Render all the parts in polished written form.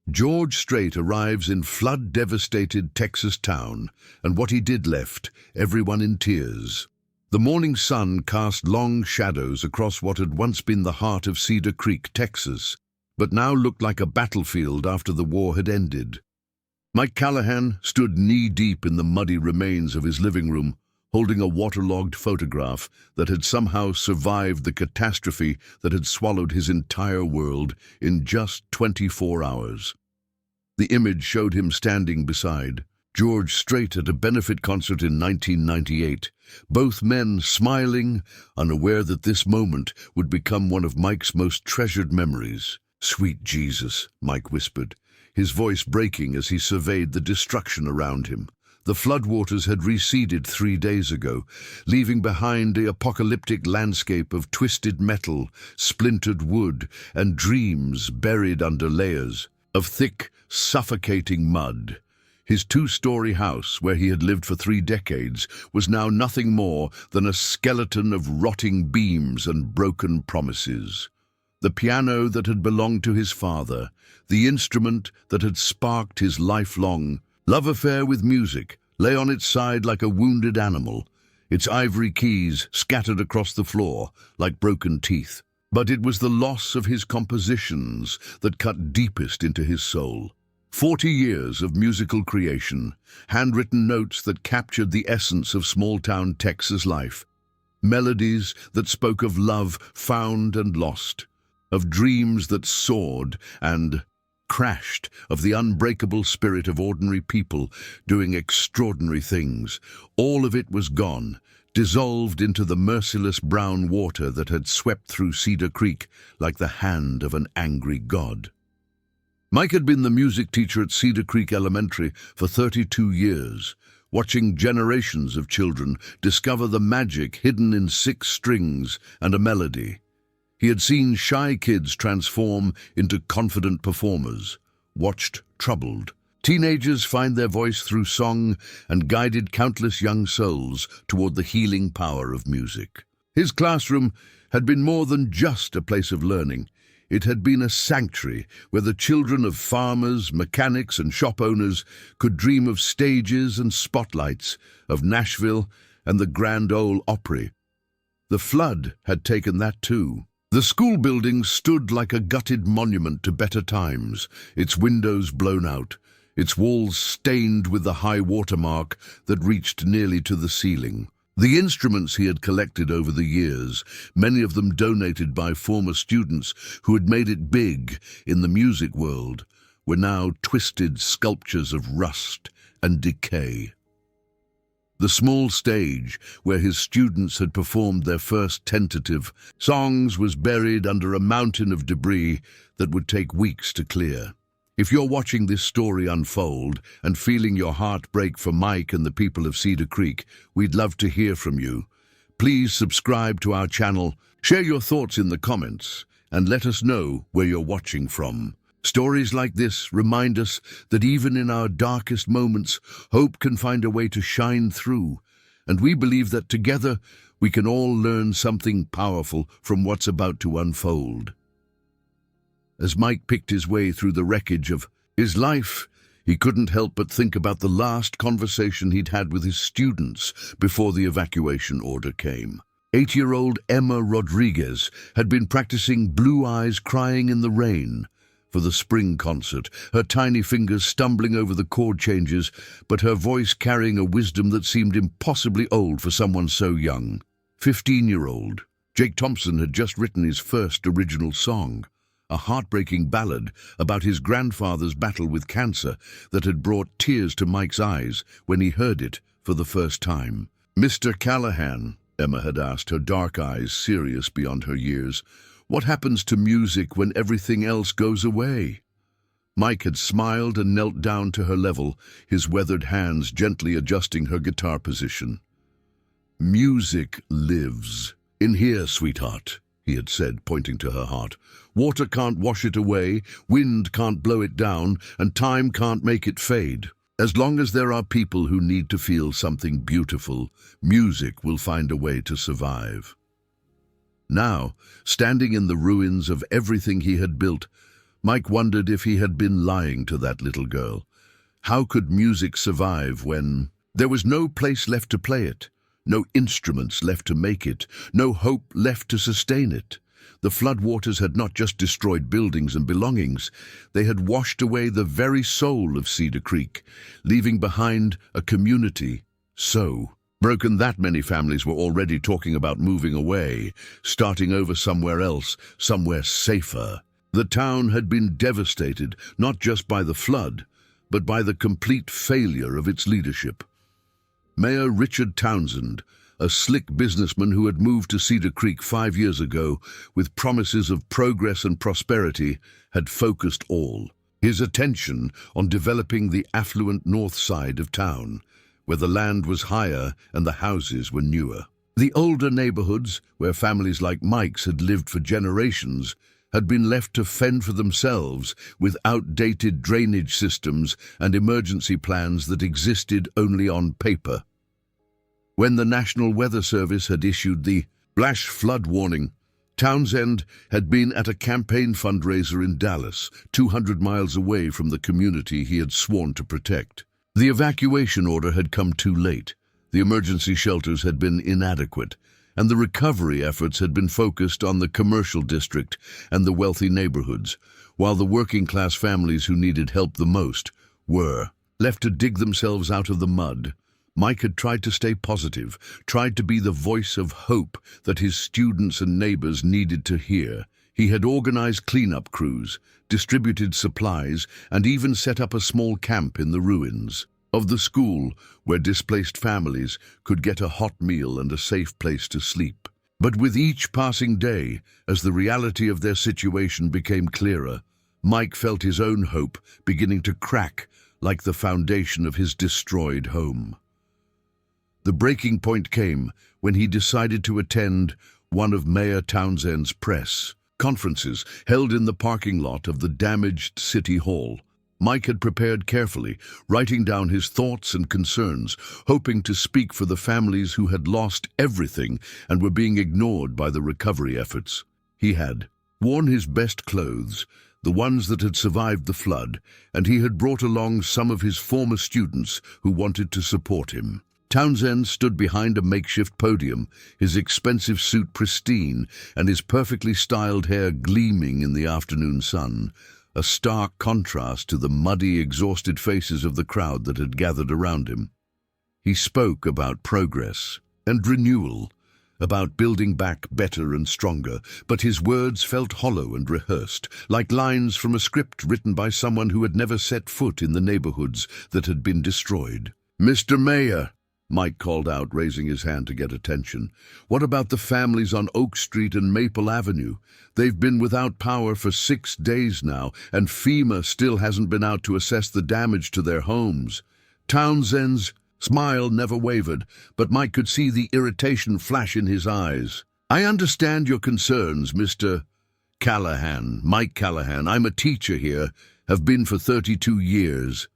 George Strait arrives in flood-devastated Texas town, and what he did left everyone in tears. The morning sun cast long shadows across what had once been the heart of Cedar Creek, Texas, but now looked like a battlefield after the war had ended. Mike Callahan stood knee-deep in the muddy remains of his living room, holding a waterlogged photograph that had somehow survived the catastrophe that had swallowed his entire world in just 24 hours. The image showed him standing beside George Strait at a benefit concert in 1998, both men smiling, unaware that this moment would become one of Mike's most treasured memories. "Sweet Jesus," Mike whispered, his voice breaking as he surveyed the destruction around him. The floodwaters had receded 3 days ago, leaving behind the apocalyptic landscape of twisted metal, splintered wood, and dreams buried under layers of thick, suffocating mud. His 2-story house, where he had lived for 3 decades, was now nothing more than a skeleton of rotting beams and broken promises. The piano that had belonged to his father, the instrument that had sparked his lifelong love affair with music, lay on its side like a wounded animal, its ivory keys scattered across the floor like broken teeth. But it was the loss of his compositions that cut deepest into his soul. 40 years of musical creation, handwritten notes that captured the essence of small-town Texas life, melodies that spoke of love found and lost, of dreams that soared and crashed, of the unbreakable spirit of ordinary people doing extraordinary things. All of it was gone, dissolved into the merciless brown water that had swept through Cedar Creek like the hand of an angry god. Mike had been the music teacher at Cedar Creek Elementary for 32 years, watching generations of children discover the magic hidden in 6 strings and a melody. He had seen shy kids transform into confident performers, watched troubled teenagers find their voice through song, and guided countless young souls toward the healing power of music. His classroom had been more than just a place of learning. It had been a sanctuary where the children of farmers, mechanics, and shop owners could dream of stages and spotlights, of Nashville and the Grand Ole Opry. The flood had taken that too. The school building stood like a gutted monument to better times, its windows blown out, its walls stained with the high water mark that reached nearly to the ceiling. The instruments he had collected over the years, many of them donated by former students who had made it big in the music world, were now twisted sculptures of rust and decay. The small stage where his students had performed their first tentative songs was buried under a mountain of debris that would take weeks to clear. If you're watching this story unfold and feeling your heart break for Mike and the people of Cedar Creek, we'd love to hear from you. Please subscribe to our channel, share your thoughts in the comments, and let us know where you're watching from. Stories like this remind us that even in our darkest moments, hope can find a way to shine through, and we believe that together we can all learn something powerful from what's about to unfold. As Mike picked his way through the wreckage of his life, he couldn't help but think about the last conversation he'd had with his students before the evacuation order came. 8-year-old Emma Rodriguez had been practicing Blue Eyes Crying in the Rain for the spring concert, her tiny fingers stumbling over the chord changes, but her voice carrying a wisdom that seemed impossibly old for someone so young. 15-year-old Jake Thompson had just written his first original song, a heartbreaking ballad about his grandfather's battle with cancer that had brought tears to Mike's eyes when he heard it for the first time. "Mr. Callahan," Emma had asked, her dark eyes serious beyond her years, "what happens to music when everything else goes away?" Mike had smiled and knelt down to her level, his weathered hands gently adjusting her guitar position. "Music lives. In here, sweetheart," he had said, pointing to her heart. "Water can't wash it away, wind can't blow it down, and time can't make it fade. As long as there are people who need to feel something beautiful, music will find a way to survive." Now, standing in the ruins of everything he had built, Mike wondered if he had been lying to that little girl. How could music survive when there was no place left to play it, no instruments left to make it, no hope left to sustain it? The floodwaters had not just destroyed buildings and belongings, they had washed away the very soul of Cedar Creek, leaving behind a community so broken that many families were already talking about moving away, starting over somewhere else, somewhere safer. The town had been devastated, not just by the flood, but by the complete failure of its leadership. Mayor Richard Townsend, a slick businessman who had moved to Cedar Creek 5 years ago with promises of progress and prosperity, had focused all his attention on developing the affluent north side of town, where the land was higher and the houses were newer. The older neighborhoods, where families like Mike's had lived for generations, had been left to fend for themselves with outdated drainage systems and emergency plans that existed only on paper. When the National Weather Service had issued the flash flood warning, Townsend had been at a campaign fundraiser in Dallas, 200 miles away from the community he had sworn to protect. The evacuation order had come too late, the emergency shelters had been inadequate, and the recovery efforts had been focused on the commercial district and the wealthy neighborhoods, while the working-class families who needed help the most were left to dig themselves out of the mud. Mike had tried to stay positive, tried to be the voice of hope that his students and neighbors needed to hear. He had organized cleanup crews, distributed supplies, and even set up a small camp in the ruins of the school where displaced families could get a hot meal and a safe place to sleep. But with each passing day, as the reality of their situation became clearer, Mike felt his own hope beginning to crack like the foundation of his destroyed home. The breaking point came when he decided to attend one of Mayor Townsend's press conferences held in the parking lot of the damaged City Hall. Mike had prepared carefully, writing down his thoughts and concerns, hoping to speak for the families who had lost everything and were being ignored by the recovery efforts. He had worn his best clothes, the ones that had survived the flood, and he had brought along some of his former students who wanted to support him. Townsend stood behind a makeshift podium, his expensive suit pristine and his perfectly styled hair gleaming in the afternoon sun, a stark contrast to the muddy, exhausted faces of the crowd that had gathered around him. He spoke about progress and renewal, about building back better and stronger, but his words felt hollow and rehearsed, like lines from a script written by someone who had never set foot in the neighborhoods that had been destroyed. "Mr. Mayor," Mike called out, raising his hand to get attention. "What about the families on Oak Street and Maple Avenue? They've been without power for 6 days now, and FEMA still hasn't been out to assess the damage to their homes." Townsend's smile never wavered, but Mike could see the irritation flash in his eyes. "I understand your concerns, Mr. Callahan. Mike Callahan. I'm a teacher here, have been for 32 years.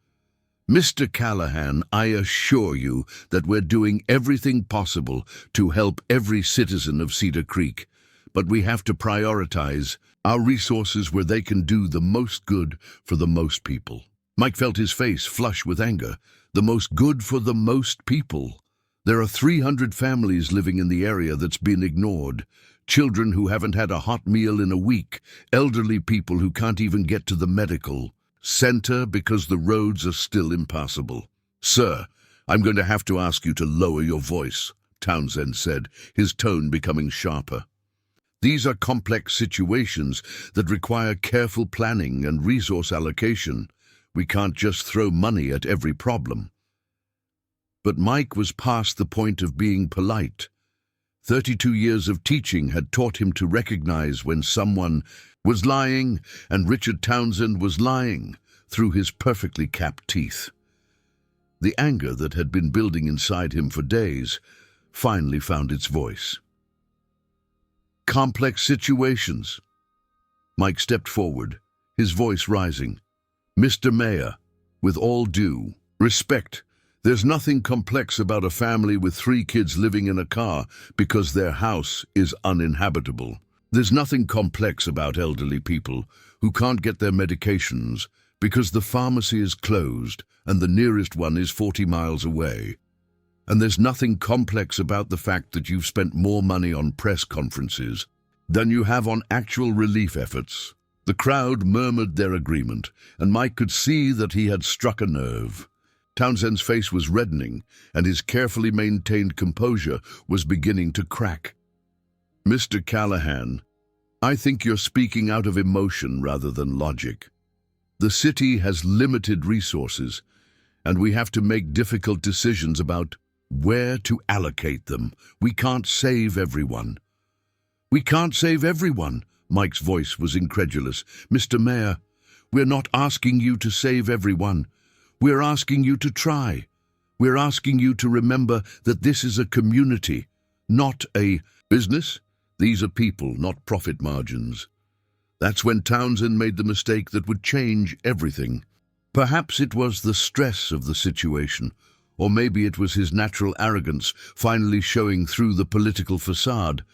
Mr. Callahan, I assure you that we're doing everything possible to help every citizen of Cedar Creek, but we have to prioritize our resources where they can do the most good for the most people." Mike felt his face flush with anger. The most good for the most people. There are 300 families living in the area that's been ignored. Children who haven't had a hot meal in a week. Elderly people who can't even get to the medical center because the roads are still impassable. "Sir, I'm going to have to ask you to lower your voice," Townsend said, his tone becoming sharper. "These are complex situations that require careful planning and resource allocation. We can't just throw money at every problem." But Mike was past the point of being polite. 32 years of teaching had taught him to recognize when someone was lying, and Richard Townsend was lying through his perfectly capped teeth. The anger that had been building inside him for days finally found its voice. "Complex situations." Mike stepped forward, his voice rising. "Mr. Mayor, with all due respect, there's nothing complex about a family with 3 kids living in a car because their house is uninhabitable. There's nothing complex about elderly people who can't get their medications because the pharmacy is closed and the nearest one is 40 miles away. And there's nothing complex about the fact that you've spent more money on press conferences than you have on actual relief efforts. The crowd murmured their agreement, and Mike could see that he had struck a nerve. Townsend's face was reddening, and his carefully maintained composure was beginning to crack. "Mr. Callahan, I think you're speaking out of emotion rather than logic. The city has limited resources, and we have to make difficult decisions about where to allocate them. We can't save everyone." "We can't save everyone?" Mike's voice was incredulous. "Mr. Mayor, we're not asking you to save everyone. We're asking you to try. We're asking you to remember that this is a community, not a business. These are people, not profit margins." That's when Townsend made the mistake that would change everything. Perhaps it was the stress of the situation, or maybe it was his natural arrogance finally showing through the political facade.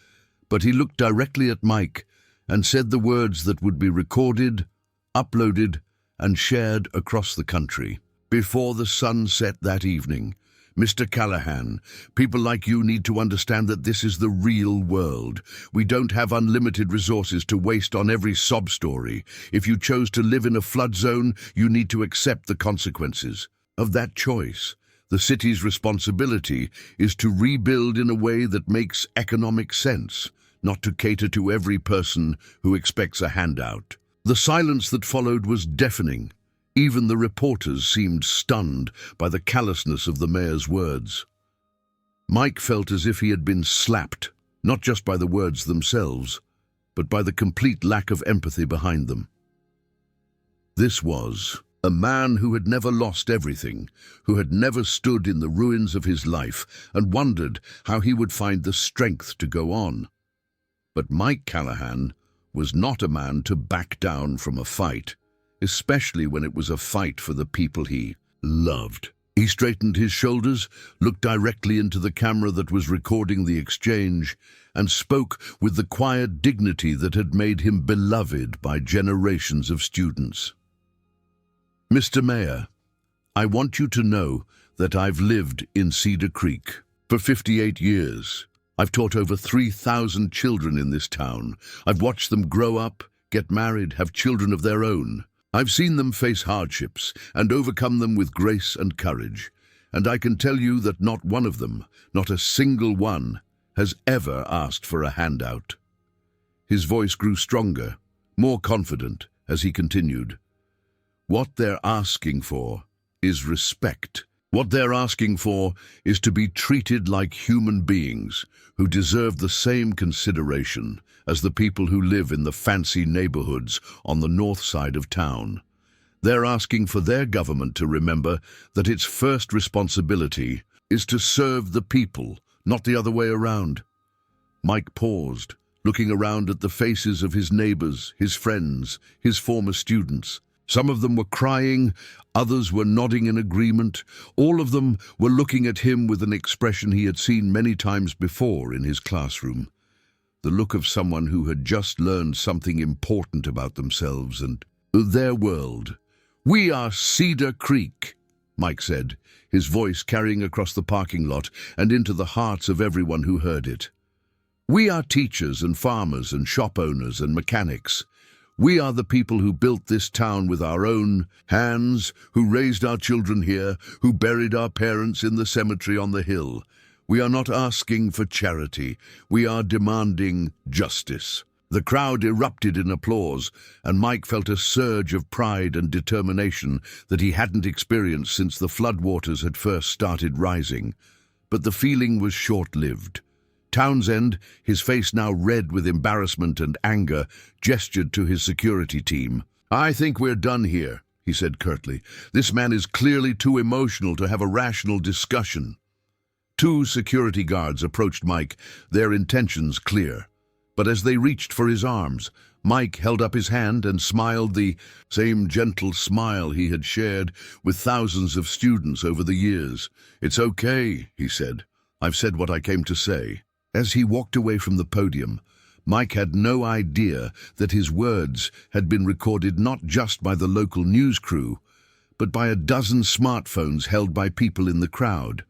But he looked directly at Mike and said the words that would be recorded, uploaded, and shared across the country. "Before the sun set that evening, Mr. Callahan, people like you need to understand that this is the real world. We don't have unlimited resources to waste on every sob story. If you chose to live in a flood zone, you need to accept the consequences of that choice. The city's responsibility is to rebuild in a way that makes economic sense, not to cater to every person who expects a handout." The silence that followed was deafening. Even the reporters seemed stunned by the callousness of the mayor's words. Mike felt as if he had been slapped, not just by the words themselves, but by the complete lack of empathy behind them. This was a man who had never lost everything, who had never stood in the ruins of his life and wondered how he would find the strength to go on. But Mike Callahan was not a man to back down from a fight, especially when it was a fight for the people he loved. He straightened his shoulders, looked directly into the camera that was recording the exchange, and spoke with the quiet dignity that had made him beloved by generations of students. "Mr. Mayor, I want you to know that I've lived in Cedar Creek for 58 years. I've taught over 3,000 children in this town. I've watched them grow up, get married, have children of their own. I've seen them face hardships and overcome them with grace and courage, and I can tell you that not one of them, not a single one, has ever asked for a handout." His voice grew stronger, more confident, as he continued. "What they're asking for is respect. What they're asking for is to be treated like human beings who deserve the same consideration as the people who live in the fancy neighborhoods on the north side of town. They're asking for their government to remember that its first responsibility is to serve the people, not the other way around." Mike paused, looking around at the faces of his neighbors, his friends, his former students. Some of them were crying, others were nodding in agreement. All of them were looking at him with an expression he had seen many times before in his classroom. The look of someone who had just learned something important about themselves and their world. "We are Cedar Creek," Mike said, his voice carrying across the parking lot and into the hearts of everyone who heard it. "We are teachers and farmers and shop owners and mechanics. We are the people who built this town with our own hands, who raised our children here, who buried our parents in the cemetery on the hill. We are not asking for charity. We are demanding justice." The crowd erupted in applause, and Mike felt a surge of pride and determination that he hadn't experienced since the floodwaters had first started rising. But the feeling was short-lived. Townsend, his face now red with embarrassment and anger, gestured to his security team. "I think we're done here," he said curtly. "This man is clearly too emotional to have a rational discussion." 2 security guards approached Mike, their intentions clear. But as they reached for his arms, Mike held up his hand and smiled the same gentle smile he had shared with thousands of students over the years. "It's okay," he said. "I've said what I came to say." As he walked away from the podium, Mike had no idea that his words had been recorded not just by the local news crew, but by a dozen smartphones held by people in the crowd.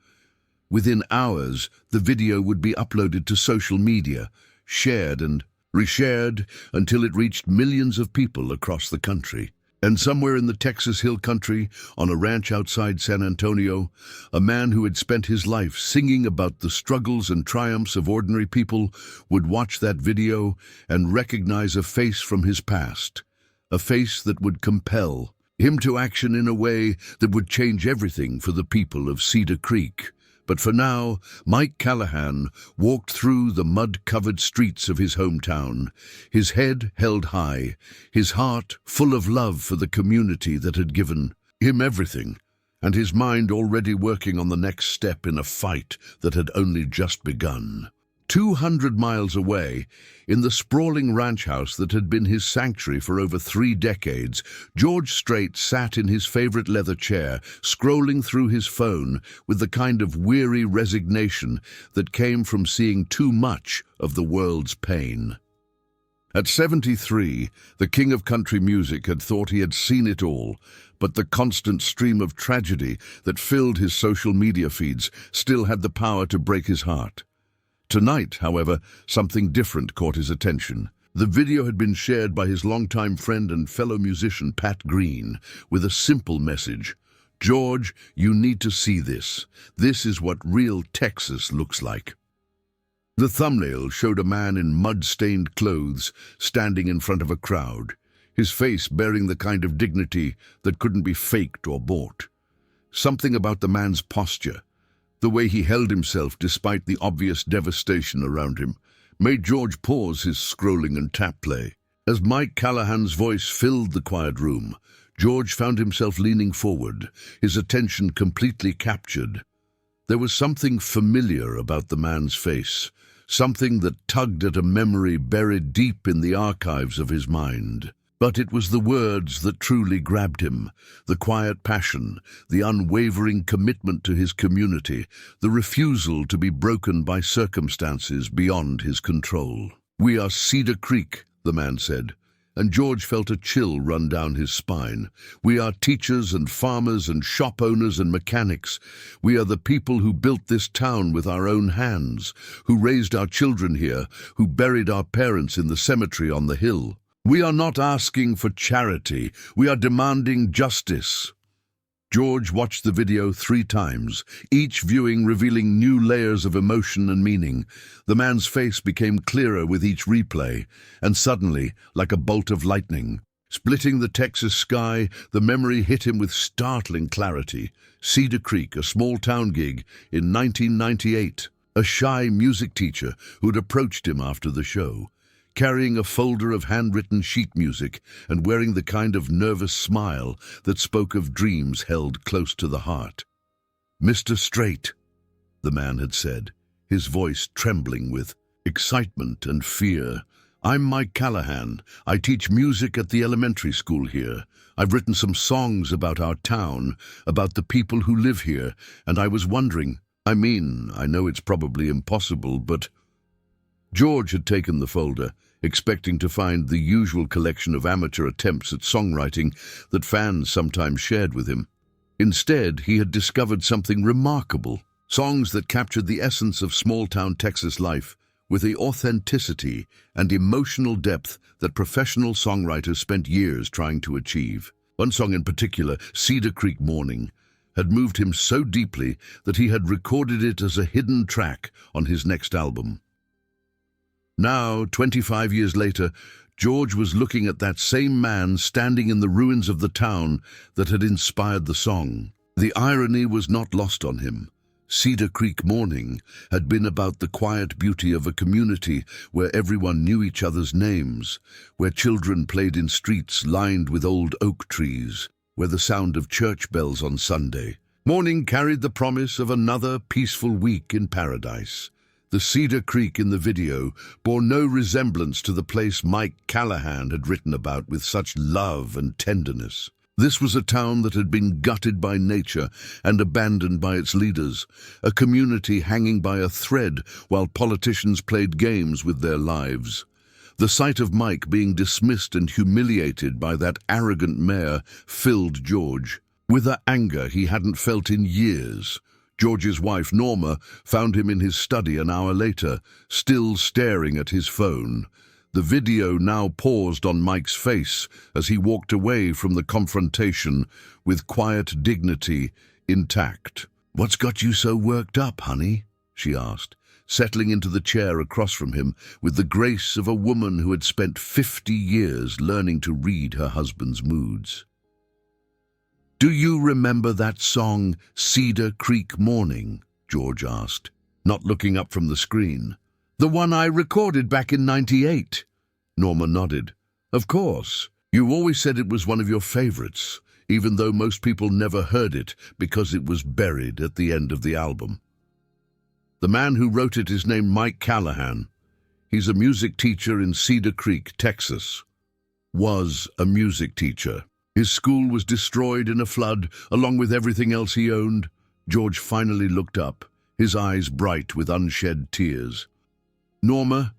Within hours, the video would be uploaded to social media, shared and reshared until it reached millions of people across the country. And somewhere in the Texas Hill Country, on a ranch outside San Antonio, a man who had spent his life singing about the struggles and triumphs of ordinary people would watch that video and recognize a face from his past, a face that would compel him to action in a way that would change everything for the people of Cedar Creek. But for now, Mike Callahan walked through the mud-covered streets of his hometown, his head held high, his heart full of love for the community that had given him everything, and his mind already working on the next step in a fight that had only just begun. 200 miles away, in the sprawling ranch house that had been his sanctuary for over 3 decades, George Strait sat in his favorite leather chair, scrolling through his phone with the kind of weary resignation that came from seeing too much of the world's pain. At 73, the king of country music had thought he had seen it all, but the constant stream of tragedy that filled his social media feeds still had the power to break his heart. Tonight, however, something different caught his attention. The video had been shared by his longtime friend and fellow musician Pat Green with a simple message: "George, you need to see this. This is what real Texas looks like." The thumbnail showed a man in mud-stained clothes standing in front of a crowd, his face bearing the kind of dignity that couldn't be faked or bought. Something about the man's posture, the way he held himself despite the obvious devastation around him, made George pause his scrolling and tap play. As Mike Callahan's voice filled the quiet room, George found himself leaning forward, his attention completely captured. There was something familiar about the man's face, something that tugged at a memory buried deep in the archives of his mind. But it was the words that truly grabbed him, the quiet passion, the unwavering commitment to his community, the refusal to be broken by circumstances beyond his control. "We are Cedar Creek," the man said, and George felt a chill run down his spine. "We are teachers and farmers and shop owners and mechanics. We are the people who built this town with our own hands, who raised our children here, who buried our parents in the cemetery on the hill. We are not asking for charity. We are demanding justice." George watched the video 3 times, each viewing revealing new layers of emotion and meaning. The man's face became clearer with each replay, and suddenly, like a bolt of lightning, splitting the Texas sky, the memory hit him with startling clarity. Cedar Creek, a small town gig in 1998. A shy music teacher who'd approached him after the show, carrying a folder of handwritten sheet music and wearing the kind of nervous smile that spoke of dreams held close to the heart. "Mr. Strait," the man had said, his voice trembling with excitement and fear. "I'm Mike Callahan. I teach music at the elementary school here. I've written some songs about our town, about the people who live here, and I was wondering, I know it's probably impossible, but—" George had taken the folder, expecting to find the usual collection of amateur attempts at songwriting that fans sometimes shared with him. Instead, he had discovered something remarkable, songs that captured the essence of small-town Texas life with the authenticity and emotional depth that professional songwriters spent years trying to achieve. One song in particular, "Cedar Creek Morning," had moved him so deeply that he had recorded it as a hidden track on his next album. Now, 25 years later, George was looking at that same man standing in the ruins of the town that had inspired the song. The irony was not lost on him. Cedar Creek Morning had been about the quiet beauty of a community where everyone knew each other's names, where children played in streets lined with old oak trees, where the sound of church bells on Sunday morning carried the promise of another peaceful week in paradise. The Cedar Creek in the video bore no resemblance to the place Mike Callahan had written about with such love and tenderness. This was a town that had been gutted by nature and abandoned by its leaders, a community hanging by a thread while politicians played games with their lives. The sight of Mike being dismissed and humiliated by that arrogant mayor filled George with a anger he hadn't felt in years. George's wife, Norma, found him in his study an hour later, still staring at his phone. The video now paused on Mike's face as he walked away from the confrontation with quiet dignity intact. "What's got you so worked up, honey?" she asked, settling into the chair across from him with the grace of a woman who had spent 50 years learning to read her husband's moods. "Do you remember that song, Cedar Creek Morning?" George asked, not looking up from the screen. "The one I recorded back in '98. Norma nodded. "Of course. You always said it was one of your favorites, even though most people never heard it because it was buried at the end of the album." "The man who wrote it is named Mike Callahan. He's a music teacher in Cedar Creek, Texas. Was a music teacher. His school was destroyed in a flood, along with everything else he owned." George finally looked up, his eyes bright with unshed tears. "Norma,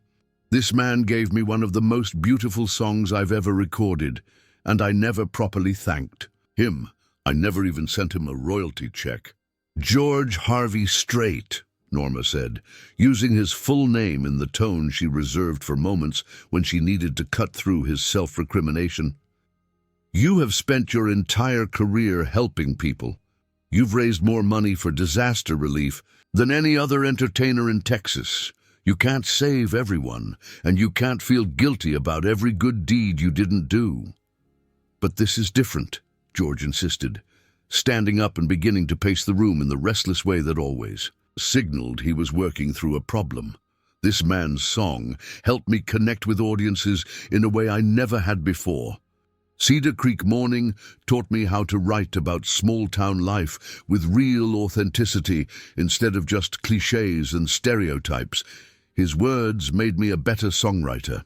this man gave me one of the most beautiful songs I've ever recorded, and I never properly thanked him. I never even sent him a royalty check." "George Harvey Strait," Norma said, using his full name in the tone she reserved for moments when she needed to cut through his self-recrimination. "You have spent your entire career helping people. You've raised more money for disaster relief than any other entertainer in Texas. You can't save everyone, and you can't feel guilty about every good deed you didn't do." "But this is different," George insisted, standing up and beginning to pace the room in the restless way that always signaled he was working through a problem. "This man's song helped me connect with audiences in a way I never had before. Cedar Creek Morning taught me how to write about small-town life with real authenticity instead of just cliches and stereotypes. His words made me a better songwriter."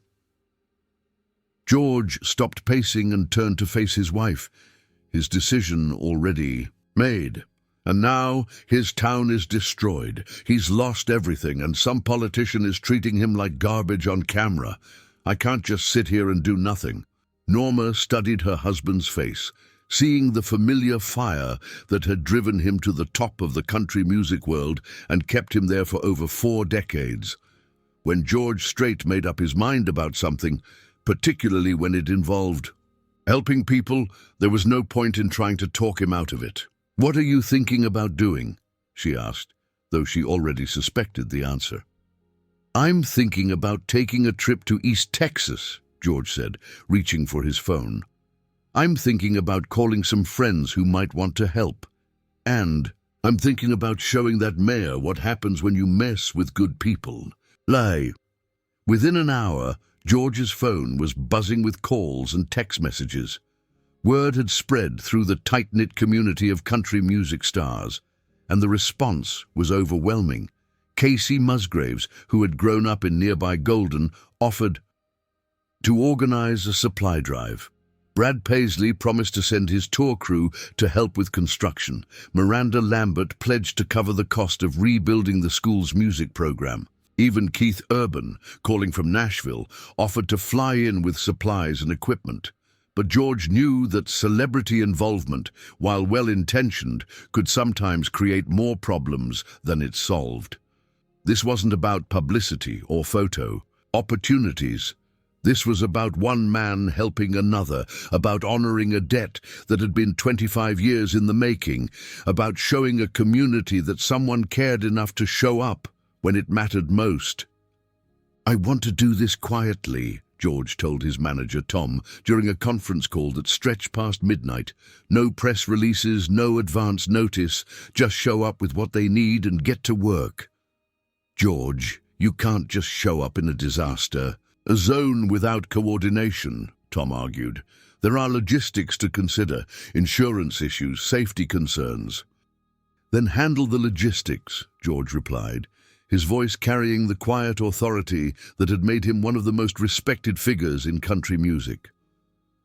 George stopped pacing and turned to face his wife, his decision already made. And now his town is destroyed. He's lost everything, and some politician is treating him like garbage on camera. I can't just sit here and do nothing. Norma studied her husband's face, seeing the familiar fire that had driven him to the top of the country music world and kept him there for over 4 decades. When George Strait made up his mind about something, particularly when it involved helping people, there was no point in trying to talk him out of it. "What are you thinking about doing?" she asked, though she already suspected the answer. "I'm thinking about taking a trip to East Texas," George said, reaching for his phone. "I'm thinking about calling some friends who might want to help. And I'm thinking about showing that mayor what happens when you mess with good people." Within an hour, George's phone was buzzing with calls and text messages. Word had spread through the tight-knit community of country music stars, and the response was overwhelming. Casey Musgraves, who had grown up in nearby Golden, offered to organize a supply drive. Brad Paisley promised to send his tour crew to help with construction. Miranda Lambert pledged to cover the cost of rebuilding the school's music program. Even Keith Urban, calling from Nashville, offered to fly in with supplies and equipment. But George knew that celebrity involvement, while well-intentioned, could sometimes create more problems than it solved. This wasn't about publicity or photo opportunities. This was about one man helping another, about honoring a debt that had been 25 years in the making, about showing a community that someone cared enough to show up when it mattered most. "I want to do this quietly," George told his manager, Tom, during a conference call that stretched past midnight. "No press releases, no advance notice, just show up with what they need and get to work." "George, you can't just show up in a disaster zone without coordination," Tom argued. "There are logistics to consider, insurance issues, safety concerns." "Then handle the logistics," George replied, his voice carrying the quiet authority that had made him one of the most respected figures in country music.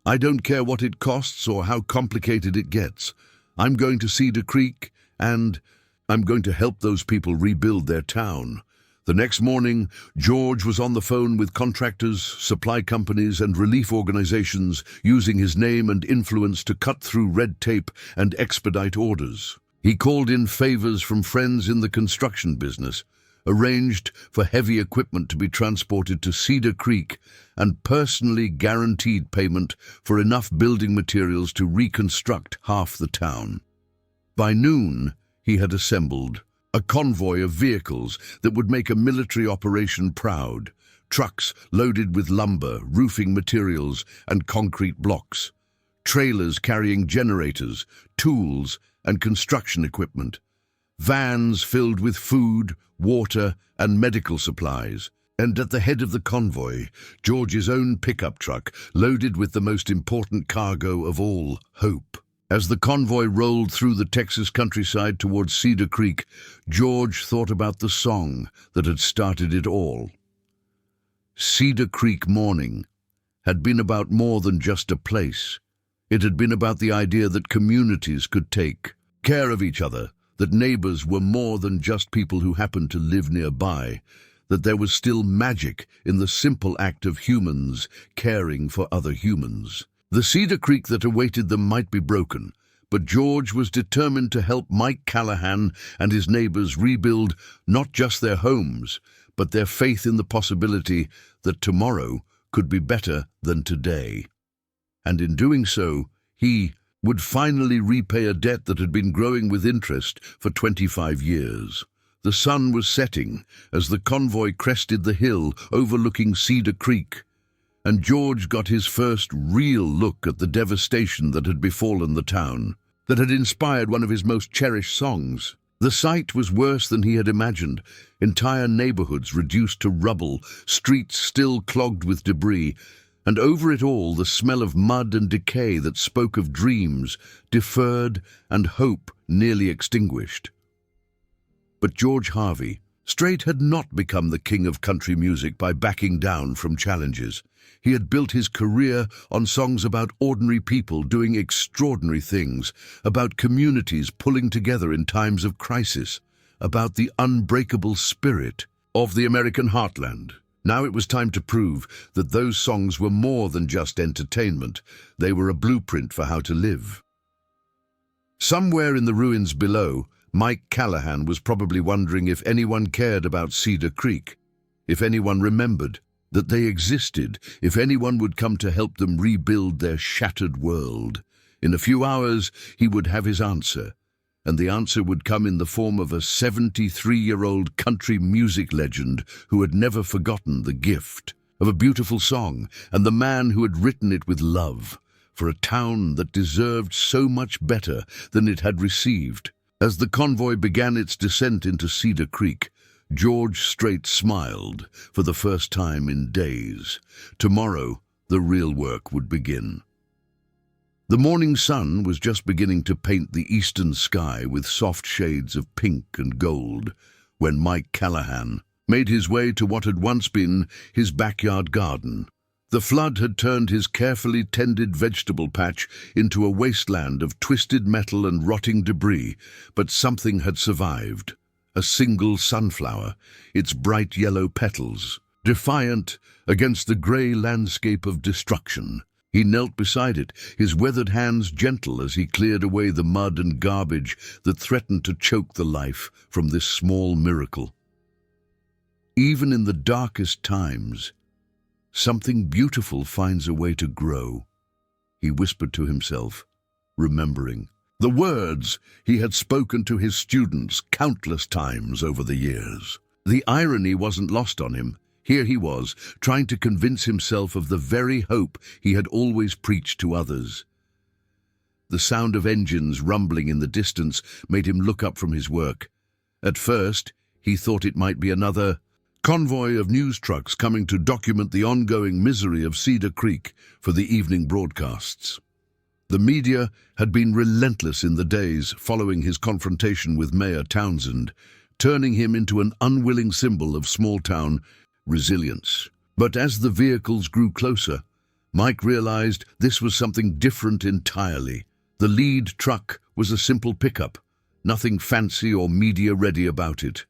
"I don't care what it costs or how complicated it gets. I'm going to Cedar Creek, and I'm going to help those people rebuild their town. The next morning, George was on the phone with contractors, supply companies, and relief organizations, using his name and influence to cut through red tape and expedite orders. He called in favors from friends in the construction business, arranged for heavy equipment to be transported to Cedar Creek, and personally guaranteed payment for enough building materials to reconstruct half the town. By noon, he had assembled a convoy of vehicles that would make a military operation proud, trucks loaded with lumber, roofing materials, and concrete blocks, trailers carrying generators, tools, and construction equipment, vans filled with food, water, and medical supplies, and at the head of the convoy, George's own pickup truck loaded with the most important cargo of all, hope. As the convoy rolled through the Texas countryside towards Cedar Creek, George thought about the song that had started it all. Cedar Creek Morning had been about more than just a place. It had been about the idea that communities could take care of each other, that neighbors were more than just people who happened to live nearby, that there was still magic in the simple act of humans caring for other humans. The Cedar Creek that awaited them might be broken, but George was determined to help Mike Callahan and his neighbors rebuild not just their homes, but their faith in the possibility that tomorrow could be better than today. And in doing so, he would finally repay a debt that had been growing with interest for 25 years. The sun was setting as the convoy crested the hill overlooking Cedar Creek, and George got his first real look at the devastation that had befallen the town, that had inspired one of his most cherished songs. The sight was worse than he had imagined. Entire neighborhoods reduced to rubble, streets still clogged with debris, and over it all the smell of mud and decay that spoke of dreams, deferred, and hope nearly extinguished. But George Harvey, Strait had not become the king of country music by backing down from challenges. He had built his career on songs about ordinary people doing extraordinary things, about communities pulling together in times of crisis, about the unbreakable spirit of the American heartland. Now it was time to prove that those songs were more than just entertainment. They were a blueprint for how to live. Somewhere in the ruins below, Mike Callahan was probably wondering if anyone cared about Cedar Creek, if anyone remembered that they existed, if anyone would come to help them rebuild their shattered world. In a few hours, he would have his answer, and the answer would come in the form of a 73-year-old country music legend who had never forgotten the gift of a beautiful song and the man who had written it with love for a town that deserved so much better than it had received. As the convoy began its descent into Cedar Creek, George Strait smiled for the first time in days. Tomorrow, the real work would begin. The morning sun was just beginning to paint the eastern sky with soft shades of pink and gold when Mike Callahan made his way to what had once been his backyard garden. The flood had turned his carefully tended vegetable patch into a wasteland of twisted metal and rotting debris, but something had survived. A single sunflower, its bright yellow petals, defiant against the grey landscape of destruction. He knelt beside it, his weathered hands gentle as he cleared away the mud and garbage that threatened to choke the life from this small miracle. Even in the darkest times, something beautiful finds a way to grow, he whispered to himself, remembering the words he had spoken to his students countless times over the years. The irony wasn't lost on him. Here he was, trying to convince himself of the very hope he had always preached to others. The sound of engines rumbling in the distance made him look up from his work. At first, he thought it might be another convoy of news trucks coming to document the ongoing misery of Cedar Creek for the evening broadcasts. The media had been relentless in the days following his confrontation with Mayor Townsend, turning him into an unwilling symbol of small-town resilience. But as the vehicles grew closer, Mike realized this was something different entirely. The lead truck was a simple pickup, nothing fancy or media-ready about it.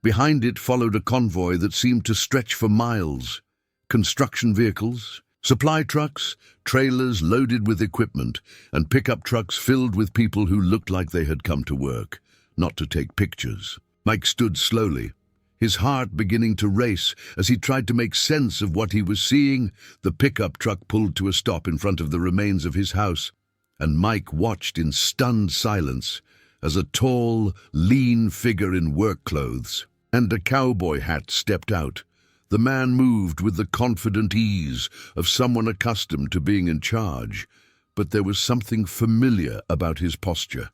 Behind it followed a convoy that seemed to stretch for miles. Construction vehicles, supply trucks, trailers loaded with equipment, and pickup trucks filled with people who looked like they had come to work, not to take pictures. Mike stood slowly, his heart beginning to race as he tried to make sense of what he was seeing. The pickup truck pulled to a stop in front of the remains of his house, and Mike watched in stunned silence as a tall, lean figure in work clothes and a cowboy hat stepped out. The man moved with the confident ease of someone accustomed to being in charge, but there was something familiar about his posture,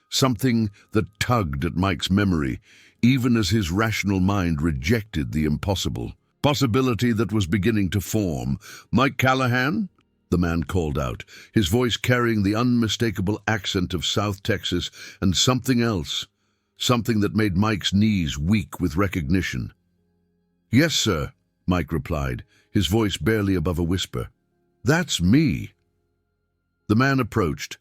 something that tugged at Mike's memory, even as his rational mind rejected the impossible. Possibility that was beginning to form. "Mike Callahan?" the man called out, his voice carrying the unmistakable accent of South Texas and something else, something that made Mike's knees weak with recognition. "Yes, sir," Mike replied, his voice barely above a whisper. "That's me." The man approached,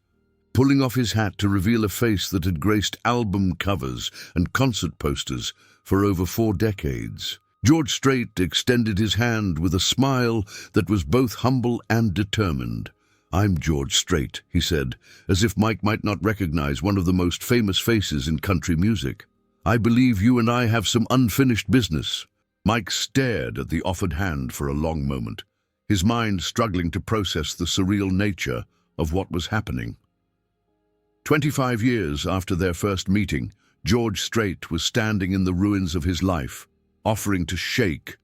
pulling off his hat to reveal a face that had graced album covers and concert posters for over 4 decades. George Strait extended his hand with a smile that was both humble and determined. "I'm George Strait," he said, as if Mike might not recognize one of the most famous faces in country music. "I believe you and I have some unfinished business." Mike stared at the offered hand for a long moment, his mind struggling to process the surreal nature of what was happening. 25 years after their first meeting, George Strait was standing in the ruins of his life, offering to shake,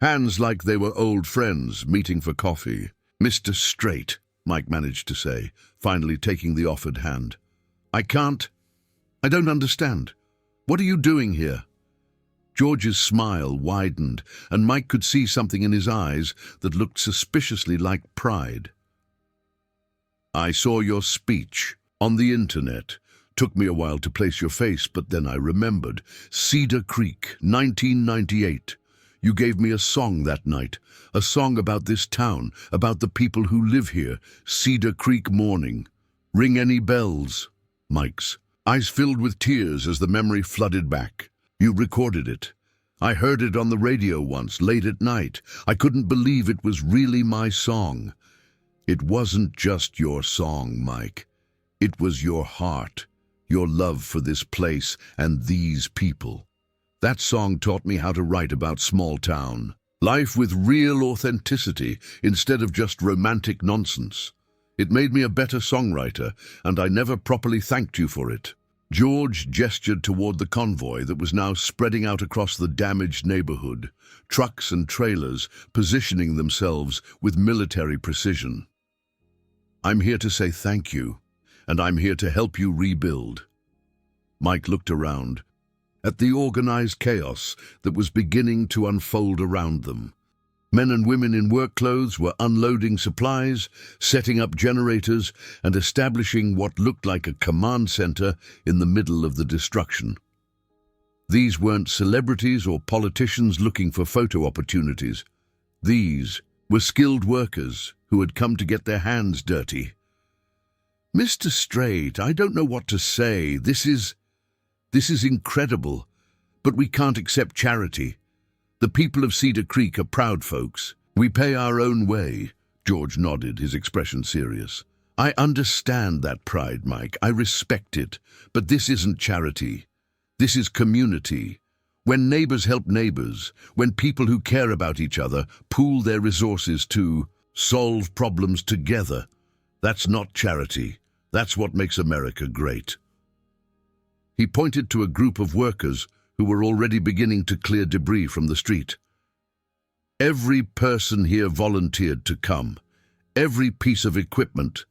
hands like they were old friends meeting for coffee. "Mr. Strait," Mike managed to say, finally taking the offered hand. I don't understand. What are you doing here?" George's smile widened, and Mike could see something in his eyes that looked suspiciously like pride. "I saw your speech on the internet. Took me a while to place your face, but then I remembered. Cedar Creek, 1998. You gave me a song that night, a song about this town, about the people who live here. Cedar Creek Morning. Ring any bells?" Mike's eyes filled with tears as the memory flooded back. "You recorded it. I heard it on the radio once, late at night. I couldn't believe it was really my song." "It wasn't just your song, Mike. It was your heart. Your love for this place and these people. That song taught me how to write about small town life with real authenticity instead of just romantic nonsense. It made me a better songwriter, and I never properly thanked you for it." George gestured toward the convoy that was now spreading out across the damaged neighborhood, trucks and trailers positioning themselves with military precision. "I'm here to say thank you, and I'm here to help you rebuild." Mike looked around at the organized chaos that was beginning to unfold around them. Men and women in work clothes were unloading supplies, setting up generators, and establishing what looked like a command center in the middle of the destruction. These weren't celebrities or politicians looking for photo opportunities. These were skilled workers who had come to get their hands dirty. "Mr. Strait, I don't know what to say. This is incredible, but we can't accept charity. The people of Cedar Creek are proud folks. We pay our own way." George nodded, his expression serious. "I understand that pride, Mike. I respect it. But this isn't charity. This is community. When neighbors help neighbors, when people who care about each other pool their resources to solve problems together, that's not charity. That's what makes America great." He pointed to a group of workers who were already beginning to clear debris from the street. "Every person here volunteered to come. Every piece of equipment,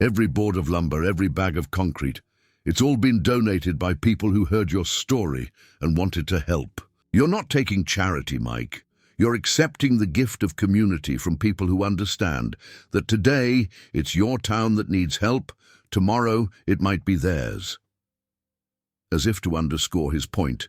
every board of lumber, every bag of concrete. It's all been donated by people who heard your story and wanted to help. You're not taking charity, Mike. You're accepting the gift of community from people who understand that today it's your town that needs help, tomorrow it might be theirs." As if to underscore his point,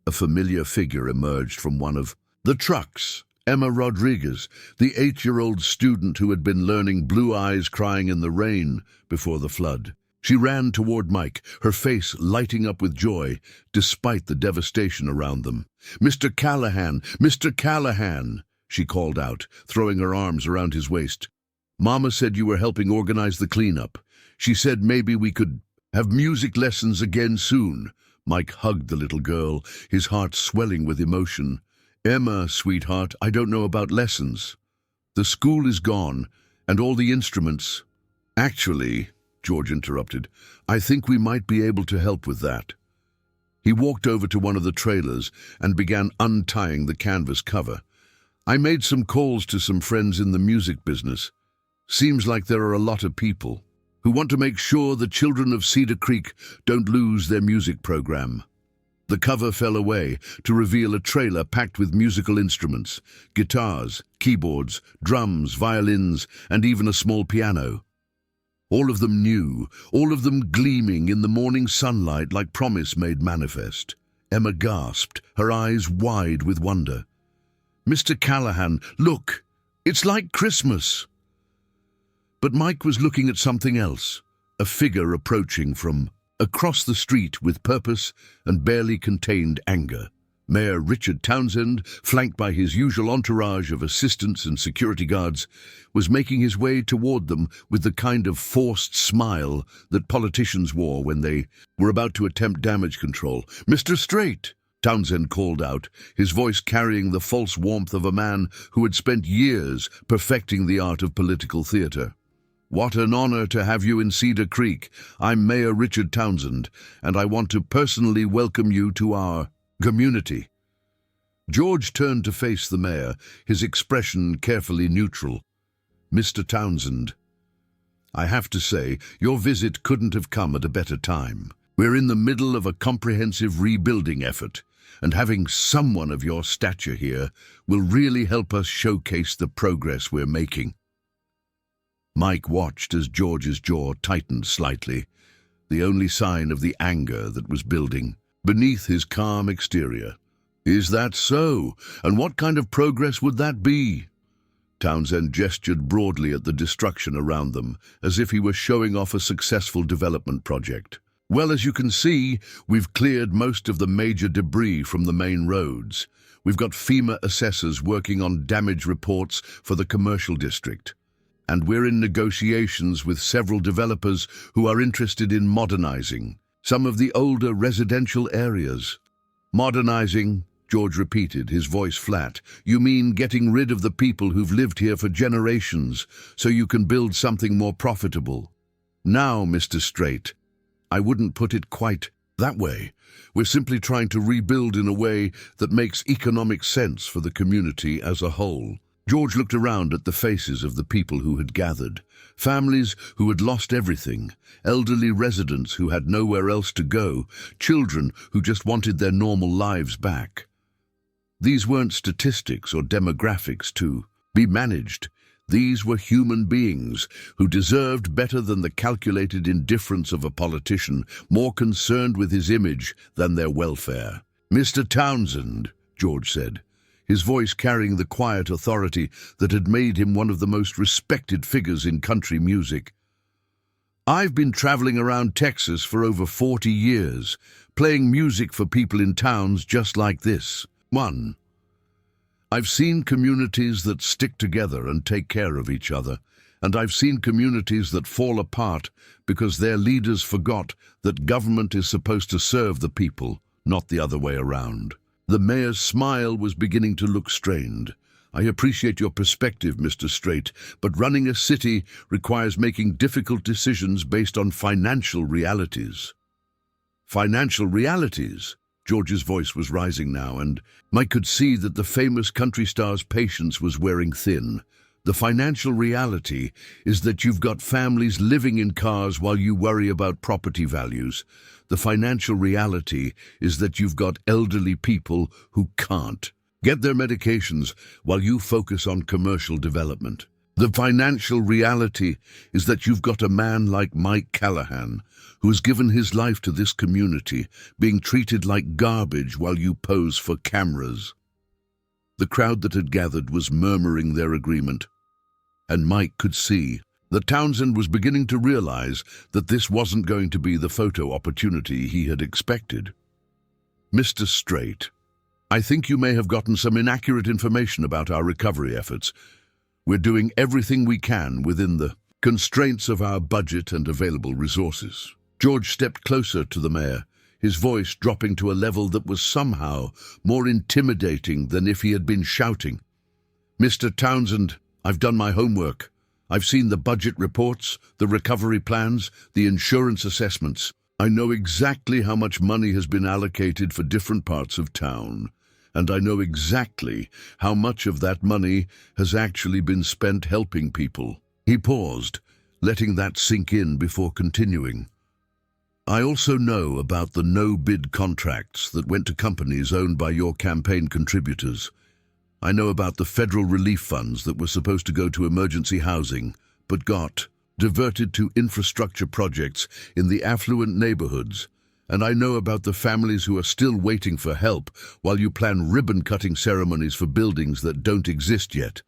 a familiar figure emerged from one of the trucks. Emma Rodriguez, the 8-year-old student who had been learning Blue Eyes Crying in the Rain before the flood. She ran toward Mike, her face lighting up with joy, despite the devastation around them. "Mr. Callahan! Mr. Callahan!" she called out, throwing her arms around his waist. "Mama said you were helping organize the cleanup. She said maybe we could have music lessons again soon." Mike hugged the little girl, his heart swelling with emotion. "Emma, sweetheart, I don't know about lessons. The school is gone, and all the instruments." "Actually," George interrupted, "I think we might be able to help with that." He walked over to one of the trailers and began untying the canvas cover. "I made some calls to some friends in the music business. Seems like there are a lot of people who want to make sure the children of Cedar Creek don't lose their music program." The cover fell away to reveal a trailer packed with musical instruments, guitars, keyboards, drums, violins, and even a small piano. All of them new, all of them gleaming in the morning sunlight like promise made manifest. Emma gasped, her eyes wide with wonder. "Mr. Callahan, look! It's like Christmas!" But Mike was looking at something else, a figure approaching from across the street with purpose and barely contained anger. Mayor Richard Townsend, flanked by his usual entourage of assistants and security guards, was making his way toward them with the kind of forced smile that politicians wore when they were about to attempt damage control. "Mr. Strait!" Townsend called out, his voice carrying the false warmth of a man who had spent years perfecting the art of political theater. "What an honor to have you in Cedar Creek. I'm Mayor Richard Townsend, and I want to personally welcome you to our community." George turned to face the mayor, his expression carefully neutral. "Mr. Townsend, I have to say, your visit couldn't have come at a better time. We're in the middle of a comprehensive rebuilding effort, and having someone of your stature here will really help us showcase the progress we're making." Mike watched as George's jaw tightened slightly, the only sign of the anger that was building beneath his calm exterior. "Is that so? And what kind of progress would that be?" Townsend gestured broadly at the destruction around them, as if he were showing off a successful development project. "Well, as you can see, we've cleared most of the major debris from the main roads. We've got FEMA assessors working on damage reports for the commercial district. And we're in negotiations with several developers who are interested in modernizing some of the older residential areas." "Modernizing," George repeated, his voice flat. "You mean getting rid of the people who've lived here for generations so you can build something more profitable?" "Now, Mr. Strait, I wouldn't put it quite that way. We're simply trying to rebuild in a way that makes economic sense for the community as a whole." George looked around at the faces of the people who had gathered, families who had lost everything, elderly residents who had nowhere else to go, children who just wanted their normal lives back. These weren't statistics or demographics to be managed. These were human beings who deserved better than the calculated indifference of a politician, more concerned with his image than their welfare. "Mr. Townsend," George said, his voice carrying the quiet authority that had made him one of the most respected figures in country music. "I've been traveling around Texas for over 40 years, playing music for people in towns just like this. 1. I've seen communities that stick together and take care of each other, and I've seen communities that fall apart because their leaders forgot that government is supposed to serve the people, not the other way around." The mayor's smile was beginning to look strained. "I appreciate your perspective, Mr. Strait, but running a city requires making difficult decisions based on financial realities." "Financial realities?" George's voice was rising now, and Mike could see that the famous country star's patience was wearing thin. "The financial reality is that you've got families living in cars while you worry about property values. The financial reality is that you've got elderly people who can't get their medications while you focus on commercial development. The financial reality is that you've got a man like Mike Callahan, who has given his life to this community, being treated like garbage while you pose for cameras." The crowd that had gathered was murmuring their agreement, and Mike could see That Townsend was beginning to realize that this wasn't going to be the photo opportunity he had expected. "Mr. Strait, I think you may have gotten some inaccurate information about our recovery efforts. We're doing everything we can within the constraints of our budget and available resources." George stepped closer to the mayor, his voice dropping to a level that was somehow more intimidating than if he had been shouting. "Mr. Townsend, I've done my homework. I've seen the budget reports, the recovery plans, the insurance assessments. I know exactly how much money has been allocated for different parts of town, and I know exactly how much of that money has actually been spent helping people." He paused, letting that sink in before continuing. "I also know about the no-bid contracts that went to companies owned by your campaign contributors. I know about the federal relief funds that were supposed to go to emergency housing, but got diverted to infrastructure projects in the affluent neighborhoods. And I know about the families who are still waiting for help while you plan ribbon-cutting ceremonies for buildings that don't exist yet."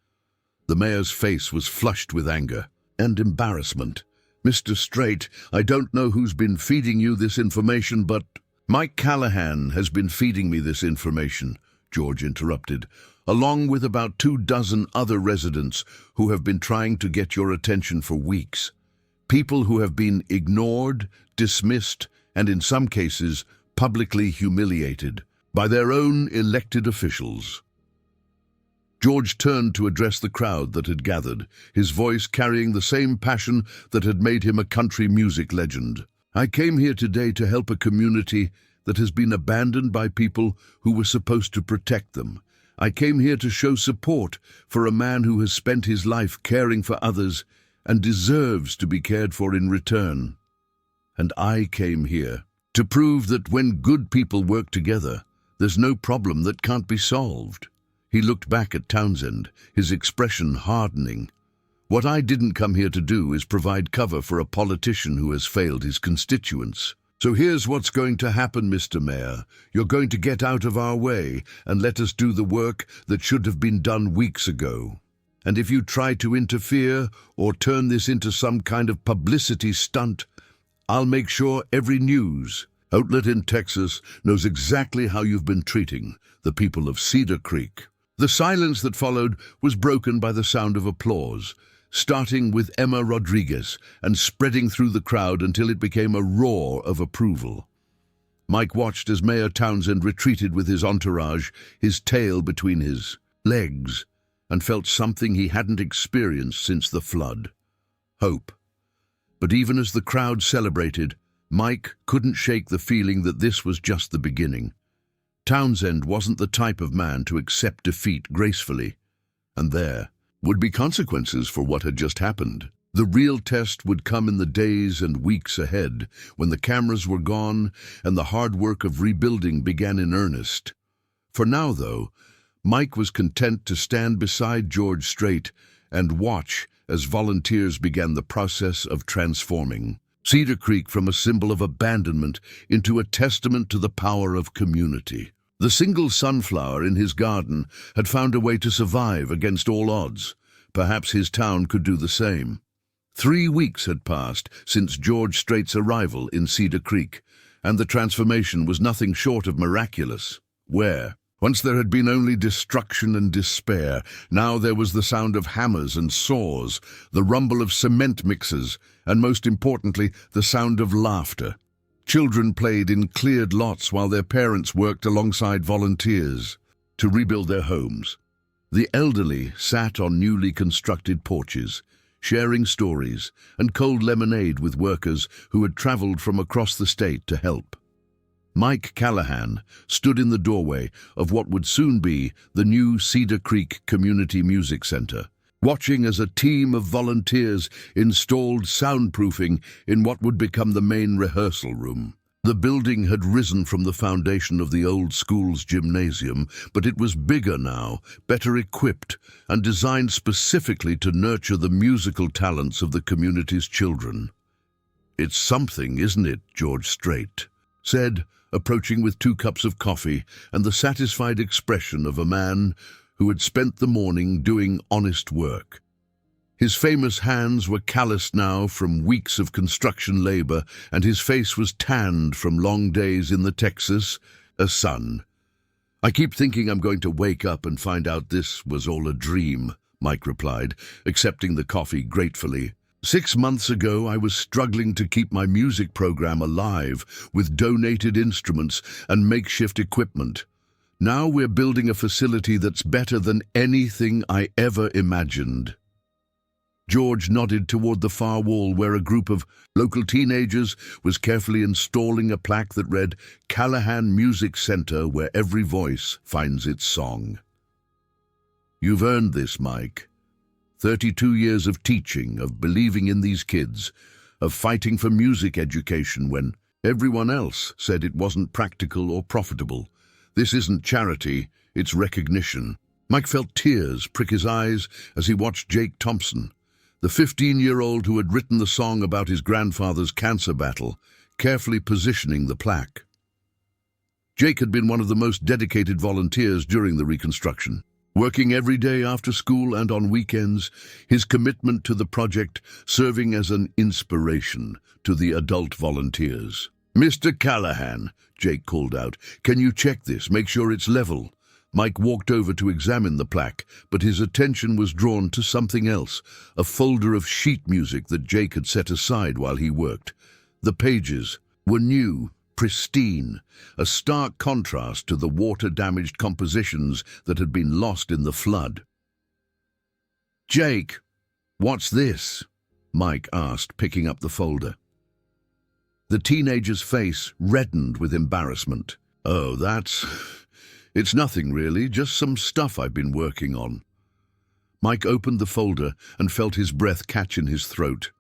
The mayor's face was flushed with anger and embarrassment. "Mr. Strait, I don't know who's been feeding you this information, but—" "Mike Callahan has been feeding me this information," George interrupted, "along with about 24 other residents who have been trying to get your attention for weeks. People who have been ignored, dismissed, and in some cases, publicly humiliated by their own elected officials." George turned to address the crowd that had gathered, his voice carrying the same passion that had made him a country music legend. "I came here today to help a community that has been abandoned by people who were supposed to protect them. I came here to show support for a man who has spent his life caring for others and deserves to be cared for in return. And I came here to prove that when good people work together, there's no problem that can't be solved." He looked back at Townsend, his expression hardening. "What I didn't come here to do is provide cover for a politician who has failed his constituents. So here's what's going to happen, Mr. Mayor. You're going to get out of our way and let us do the work that should have been done weeks ago. And if you try to interfere or turn this into some kind of publicity stunt, I'll make sure every news outlet in Texas knows exactly how you've been treating the people of Cedar Creek." The silence that followed was broken by the sound of applause, starting with Emma Rodriguez and spreading through the crowd until it became a roar of approval. Mike watched as Mayor Townsend retreated with his entourage, his tail between his legs, and felt something he hadn't experienced since the flood: hope. But even as the crowd celebrated, Mike couldn't shake the feeling that this was just the beginning. Townsend wasn't the type of man to accept defeat gracefully, and there would be consequences for what had just happened. The real test would come in the days and weeks ahead, when the cameras were gone and the hard work of rebuilding began in earnest. For now, though, Mike was content to stand beside George Strait and watch as volunteers began the process of transforming Cedar Creek from a symbol of abandonment into a testament to the power of community. The single sunflower in his garden had found a way to survive against all odds. Perhaps his town could do the same. 3 weeks had passed since George Strait's arrival in Cedar Creek, and the transformation was nothing short of miraculous. Where, once there had been only destruction and despair, now there was the sound of hammers and saws, the rumble of cement mixers, and most importantly, the sound of laughter. Children played in cleared lots while their parents worked alongside volunteers to rebuild their homes. The elderly sat on newly constructed porches, sharing stories and cold lemonade with workers who had traveled from across the state to help. Mike Callahan stood in the doorway of what would soon be the new Cedar Creek Community Music Center, watching as a team of volunteers installed soundproofing in what would become the main rehearsal room. The building had risen from the foundation of the old school's gymnasium, but it was bigger now, better equipped, and designed specifically to nurture the musical talents of the community's children. "It's something, isn't it?" George Strait said, approaching with 2 cups of coffee and the satisfied expression of a man who had spent the morning doing honest work. His famous hands were calloused now from weeks of construction labor, and his face was tanned from long days in the Texas sun. "I keep thinking I'm going to wake up and find out this was all a dream," Mike replied, accepting the coffee gratefully. "6 months ago, I was struggling to keep my music program alive with donated instruments and makeshift equipment. Now we're building a facility that's better than anything I ever imagined." George nodded toward the far wall where a group of local teenagers was carefully installing a plaque that read, "Callahan Music Center, where every voice finds its song." "You've earned this, Mike. 32 years of teaching, of believing in these kids, of fighting for music education when everyone else said it wasn't practical or profitable. This isn't charity, it's recognition." Mike felt tears prick his eyes as he watched Jake Thompson, the 15-year-old who had written the song about his grandfather's cancer battle, carefully positioning the plaque. Jake had been one of the most dedicated volunteers during the reconstruction. Working every day after school and on weekends, his commitment to the project serving as an inspiration to the adult volunteers. "Mr. Callahan," Jake called out, "can you check this, make sure it's level?" Mike walked over to examine the plaque, but his attention was drawn to something else, a folder of sheet music that Jake had set aside while he worked. The pages were new, pristine, a stark contrast to the water-damaged compositions that had been lost in the flood. "Jake, what's this?" Mike asked, picking up the folder. The teenager's face reddened with embarrassment. "Oh, it's nothing really, just some stuff I've been working on." Mike opened the folder and felt his breath catch in his throat.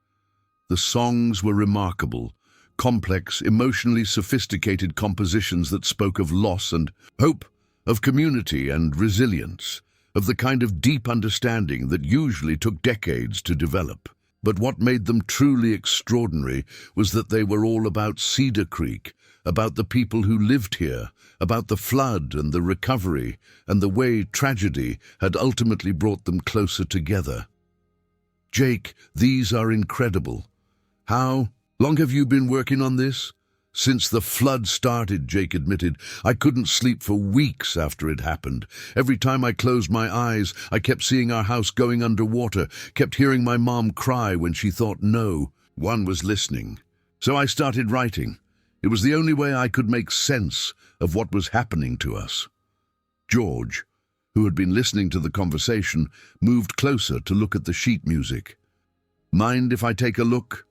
The songs were remarkable, complex, emotionally sophisticated compositions that spoke of loss and hope, of community and resilience, of the kind of deep understanding that usually took decades to develop. But what made them truly extraordinary was that they were all about Cedar Creek, about the people who lived here, about the flood and the recovery, and the way tragedy had ultimately brought them closer together. "Jake, these are incredible. How long have you been working on this?" "Since the flood started," Jake admitted. "I couldn't sleep for weeks after it happened. Every time I closed my eyes, I kept seeing our house going underwater, kept hearing my mom cry when she thought no one was listening. So I started writing. It was the only way I could make sense of what was happening to us." George, who had been listening to the conversation, moved closer to look at the sheet music. "Mind if I take a look?"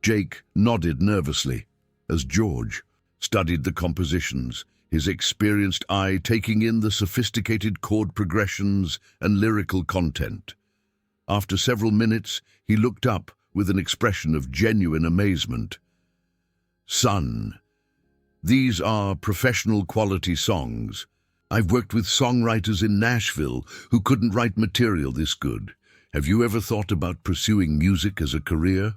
Jake nodded nervously as George studied the compositions, his experienced eye taking in the sophisticated chord progressions and lyrical content. After several minutes, he looked up with an expression of genuine amazement. "Son, these are professional quality songs. I've worked with songwriters in Nashville who couldn't write material this good. Have you ever thought about pursuing music as a career?"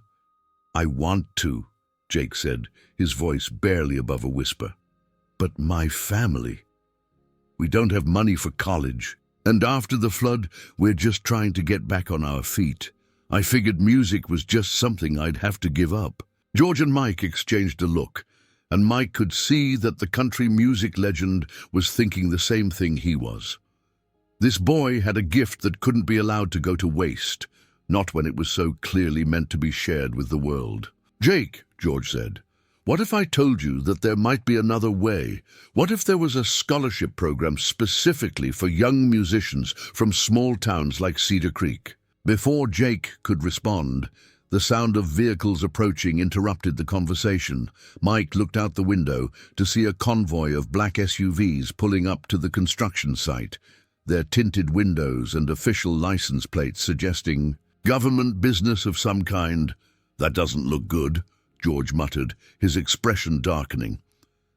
"I want to," Jake said, his voice barely above a whisper. "But my family. We don't have money for college. And after the flood, we're just trying to get back on our feet. I figured music was just something I'd have to give up." George and Mike exchanged a look, and Mike could see that the country music legend was thinking the same thing he was. This boy had a gift that couldn't be allowed to go to waste, not when it was so clearly meant to be shared with the world. "Jake," George said, "what if I told you that there might be another way? What if there was a scholarship program specifically for young musicians from small towns like Cedar Creek?" Before Jake could respond, the sound of vehicles approaching interrupted the conversation. Mike looked out the window to see a convoy of black SUVs pulling up to the construction site, their tinted windows and official license plates suggesting government business of some kind. "That doesn't look good," George muttered, his expression darkening.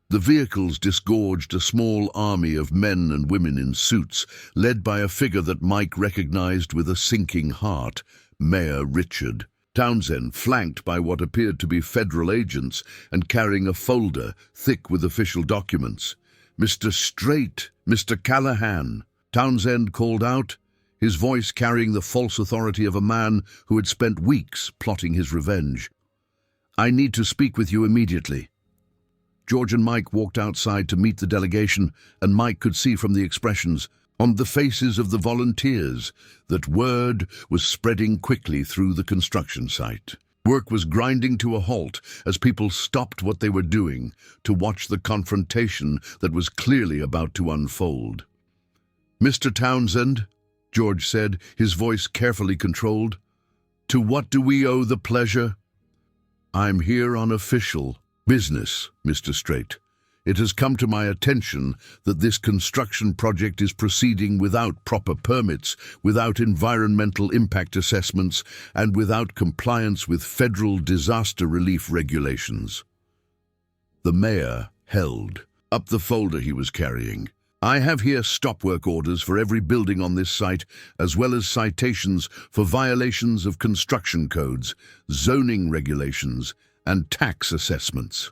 The vehicles disgorged a small army of men and women in suits, led by a figure that Mike recognized with a sinking heart, Mayor Richard Townsend, flanked by what appeared to be federal agents and carrying a folder thick with official documents. "Mr. Strait, Mr. Callahan," Townsend called out, his voice carrying the false authority of a man who had spent weeks plotting his revenge. "I need to speak with you immediately." George and Mike walked outside to meet the delegation, and Mike could see from the expressions on the faces of the volunteers that word was spreading quickly through the construction site. Work was grinding to a halt as people stopped what they were doing to watch the confrontation that was clearly about to unfold. "Mr. Townsend," George said, his voice carefully controlled, "to what do we owe the pleasure?" "I'm here on official business, Mr. Strait. It has come to my attention that this construction project is proceeding without proper permits, without environmental impact assessments, and without compliance with federal disaster relief regulations." The mayor held up the folder he was carrying. "I have here stop work orders for every building on this site, as well as citations for violations of construction codes, zoning regulations, and tax assessments.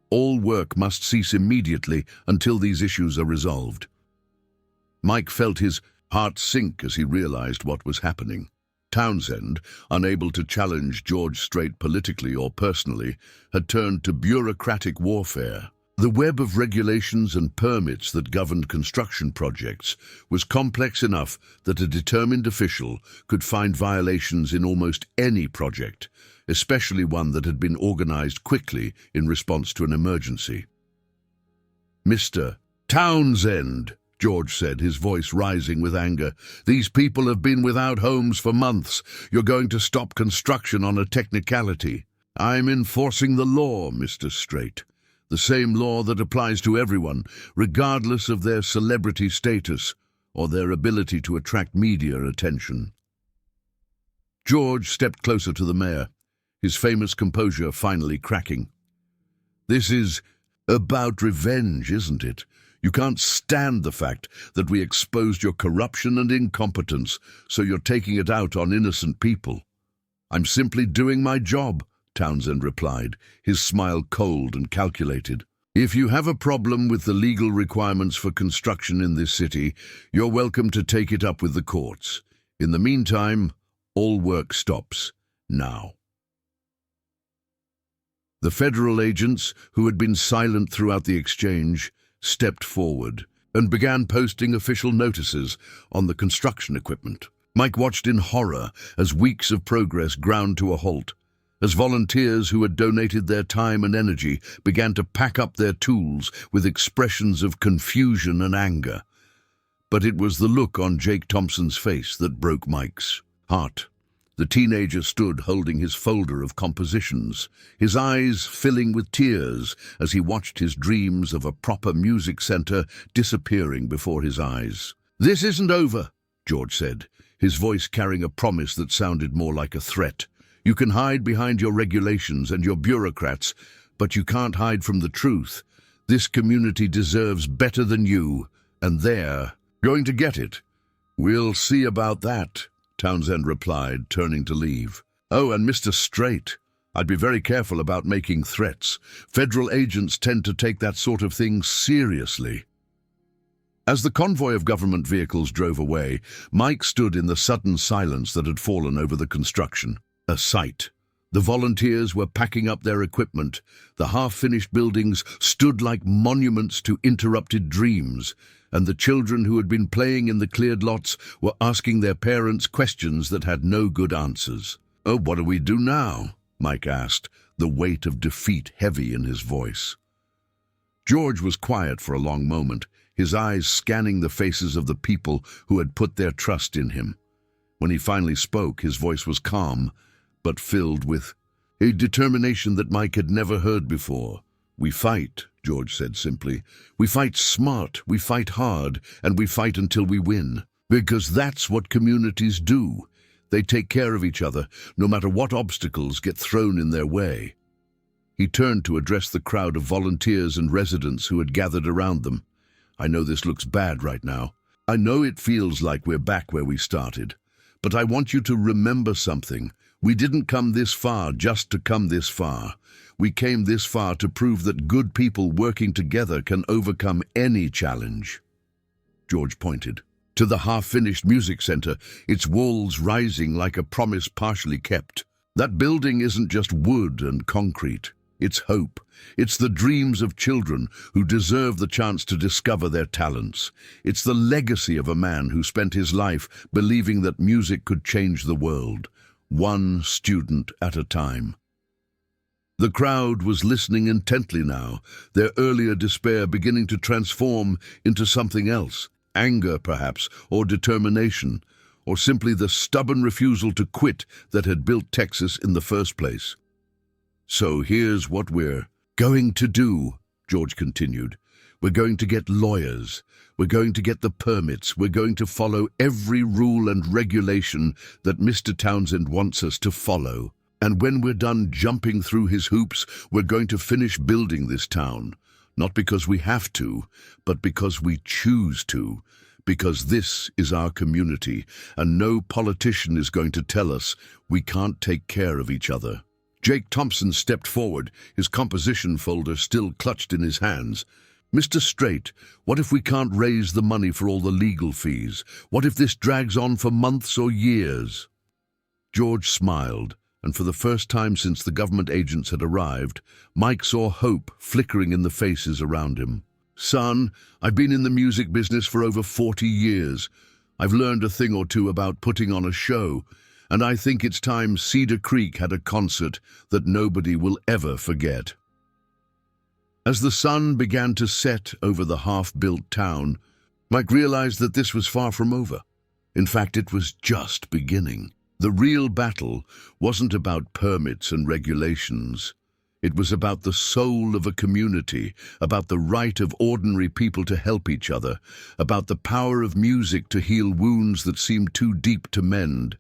All work must cease immediately until these issues are resolved." Mike felt his heart sink as he realized what was happening. Townsend, unable to challenge George Strait politically or personally, had turned to bureaucratic warfare. The web of regulations and permits that governed construction projects was complex enough that a determined official could find violations in almost any project, especially one that had been organized quickly in response to an emergency. "Mr. Townsend," George said, his voice rising with anger, "these people have been without homes for months. You're going to stop construction on a technicality." "I'm enforcing the law, Mr. Strait. The same law that applies to everyone, regardless of their celebrity status or their ability to attract media attention." George stepped closer to the mayor, his famous composure finally cracking. "This is about revenge, isn't it? You can't stand the fact that we exposed your corruption and incompetence, so you're taking it out on innocent people." "I'm simply doing my job," Townsend replied, his smile cold and calculated. "If you have a problem with the legal requirements for construction in this city, you're welcome to take it up with the courts. In the meantime, all work stops now." The federal agents, who had been silent throughout the exchange, stepped forward and began posting official notices on the construction equipment. Mike watched in horror as weeks of progress ground to a halt, as volunteers who had donated their time and energy began to pack up their tools with expressions of confusion and anger. But it was the look on Jake Thompson's face that broke Mike's heart. The teenager stood holding his folder of compositions, his eyes filling with tears as he watched his dreams of a proper music center disappearing before his eyes. "This isn't over," George said, his voice carrying a promise that sounded more like a threat. "You can hide behind your regulations and your bureaucrats, but you can't hide from the truth. This community deserves better than you, and they're going to get it." "We'll see about that," Townsend replied, turning to leave. "Oh, and Mr. Strait, I'd be very careful about making threats. Federal agents tend to take that sort of thing seriously." As the convoy of government vehicles drove away, Mike stood in the sudden silence that had fallen over the construction. A sight. The volunteers were packing up their equipment. The half-finished buildings stood like monuments to interrupted dreams, and the children who had been playing in the cleared lots were asking their parents questions that had no good answers. "Oh, what do we do now?" Mike asked, the weight of defeat heavy in his voice. George was quiet for a long moment, his eyes scanning the faces of the people who had put their trust in him. When he finally spoke, his voice was calm, but filled with a determination that Mike had never heard before. "We fight," George said simply. "We fight smart, we fight hard, and we fight until we win. Because that's what communities do. They take care of each other, no matter what obstacles get thrown in their way." He turned to address the crowd of volunteers and residents who had gathered around them. "I know this looks bad right now. I know it feels like we're back where we started. But I want you to remember something. We didn't come this far just to come this far. We came this far to prove that good people working together can overcome any challenge." George pointed. to the half-finished music center, its walls rising like a promise partially kept. That building isn't just wood and concrete. It's hope. It's the dreams of children who deserve the chance to discover their talents. It's the legacy of a man who spent his life believing that music could change the world, one student at a time. The crowd was listening intently now, their earlier despair beginning to transform into something else. Anger, perhaps, or determination, or simply the stubborn refusal to quit that had built Texas in the first place. "So here's what we're going to do," George continued. "We're going to get lawyers. We're going to get the permits. We're going to follow every rule and regulation that Mr. Townsend wants us to follow. And when we're done jumping through his hoops, we're going to finish building this town. Not because we have to, but because we choose to. Because this is our community, and no politician is going to tell us we can't take care of each other." Jake Thompson stepped forward, his composition folder still clutched in his hands. "Mr. Strait, what if we can't raise the money for all the legal fees? What if this drags on for months or years?" George smiled, and for the first time since the government agents had arrived, Mike saw hope flickering in the faces around him. "Son, I've been in the music business for over 40 years. I've learned a thing or two about putting on a show, and I think it's time Cedar Creek had a concert that nobody will ever forget." As the sun began to set over the half-built town, Mike realized that this was far from over. In fact, it was just beginning. The real battle wasn't about permits and regulations. It was about the soul of a community, about the right of ordinary people to help each other, about the power of music to heal wounds that seemed too deep to mend.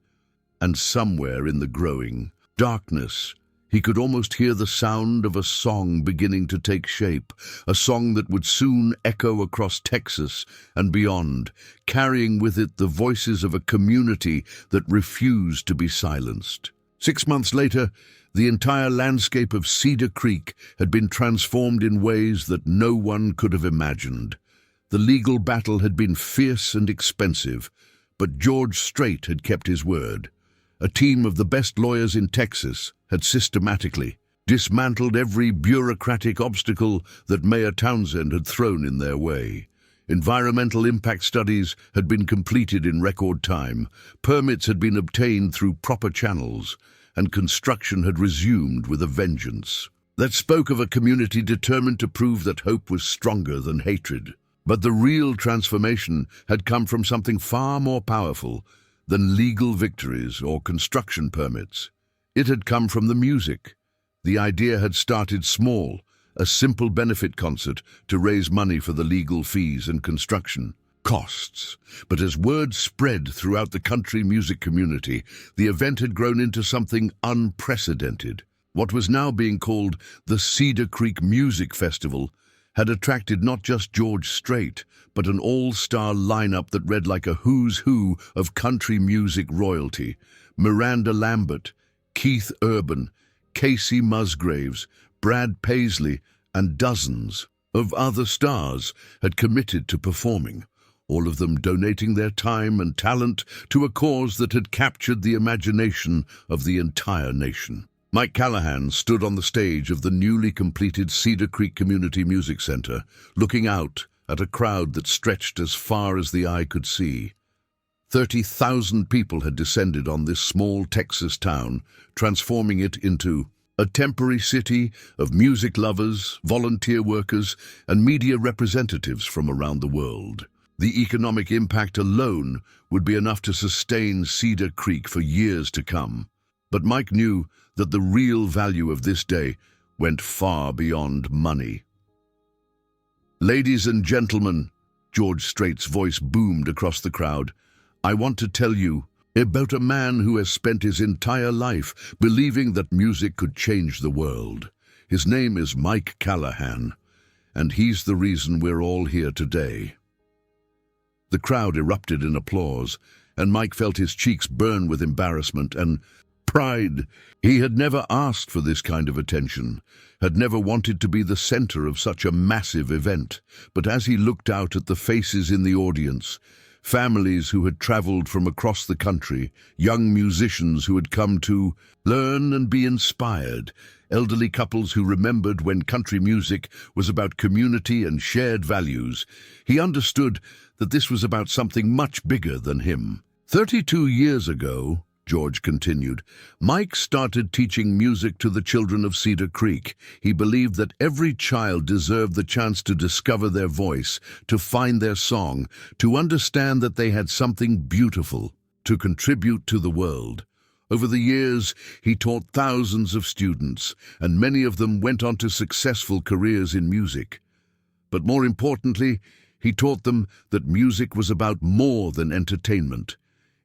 And somewhere in the growing darkness, he could almost hear the sound of a song beginning to take shape, a song that would soon echo across Texas and beyond, carrying with it the voices of a community that refused to be silenced. 6 months later, the entire landscape of Cedar Creek had been transformed in ways that no one could have imagined. The legal battle had been fierce and expensive, but George Strait had kept his word. A team of the best lawyers in Texas had systematically dismantled every bureaucratic obstacle that Mayor Townsend had thrown in their way. Environmental impact studies had been completed in record time, permits had been obtained through proper channels, and construction had resumed with a vengeance. That spoke of a community determined to prove that hope was stronger than hatred. But the real transformation had come from something far more powerful than legal victories or construction permits. It had come from the music. The idea had started small, a simple benefit concert to raise money for the legal fees and construction costs. But as word spread throughout the country music community, the event had grown into something unprecedented. What was now being called the Cedar Creek Music Festival had attracted not just George Strait, but an all-star lineup that read like a who's who of country music royalty. Miranda Lambert, Keith Urban, Casey Musgraves, Brad Paisley, and dozens of other stars had committed to performing, all of them donating their time and talent to a cause that had captured the imagination of the entire nation. Mike Callahan stood on the stage of the newly completed Cedar Creek Community Music Center, looking out at a crowd that stretched as far as the eye could see. 30,000 people had descended on this small Texas town, transforming it into a temporary city of music lovers, volunteer workers, and media representatives from around the world. The economic impact alone would be enough to sustain Cedar Creek for years to come. But Mike knew that the real value of this day went far beyond money. "Ladies and gentlemen," George Strait's voice boomed across the crowd, "I want to tell you about a man who has spent his entire life believing that music could change the world. His name is Mike Callahan, and he's the reason we're all here today." The crowd erupted in applause, and Mike felt his cheeks burn with embarrassment and pride. He had never asked for this kind of attention, had never wanted to be the center of such a massive event. But as he looked out at the faces in the audience, families who had traveled from across the country, young musicians who had come to learn and be inspired, elderly couples who remembered when country music was about community and shared values. He understood that this was about something much bigger than him. 32 years ago, George continued, Mike started teaching music to the children of Cedar Creek. He believed that every child deserved the chance to discover their voice, to find their song, to understand that they had something beautiful to contribute to the world. Over the years, he taught thousands of students, and many of them went on to successful careers in music. But more importantly, he taught them that music was about more than entertainment.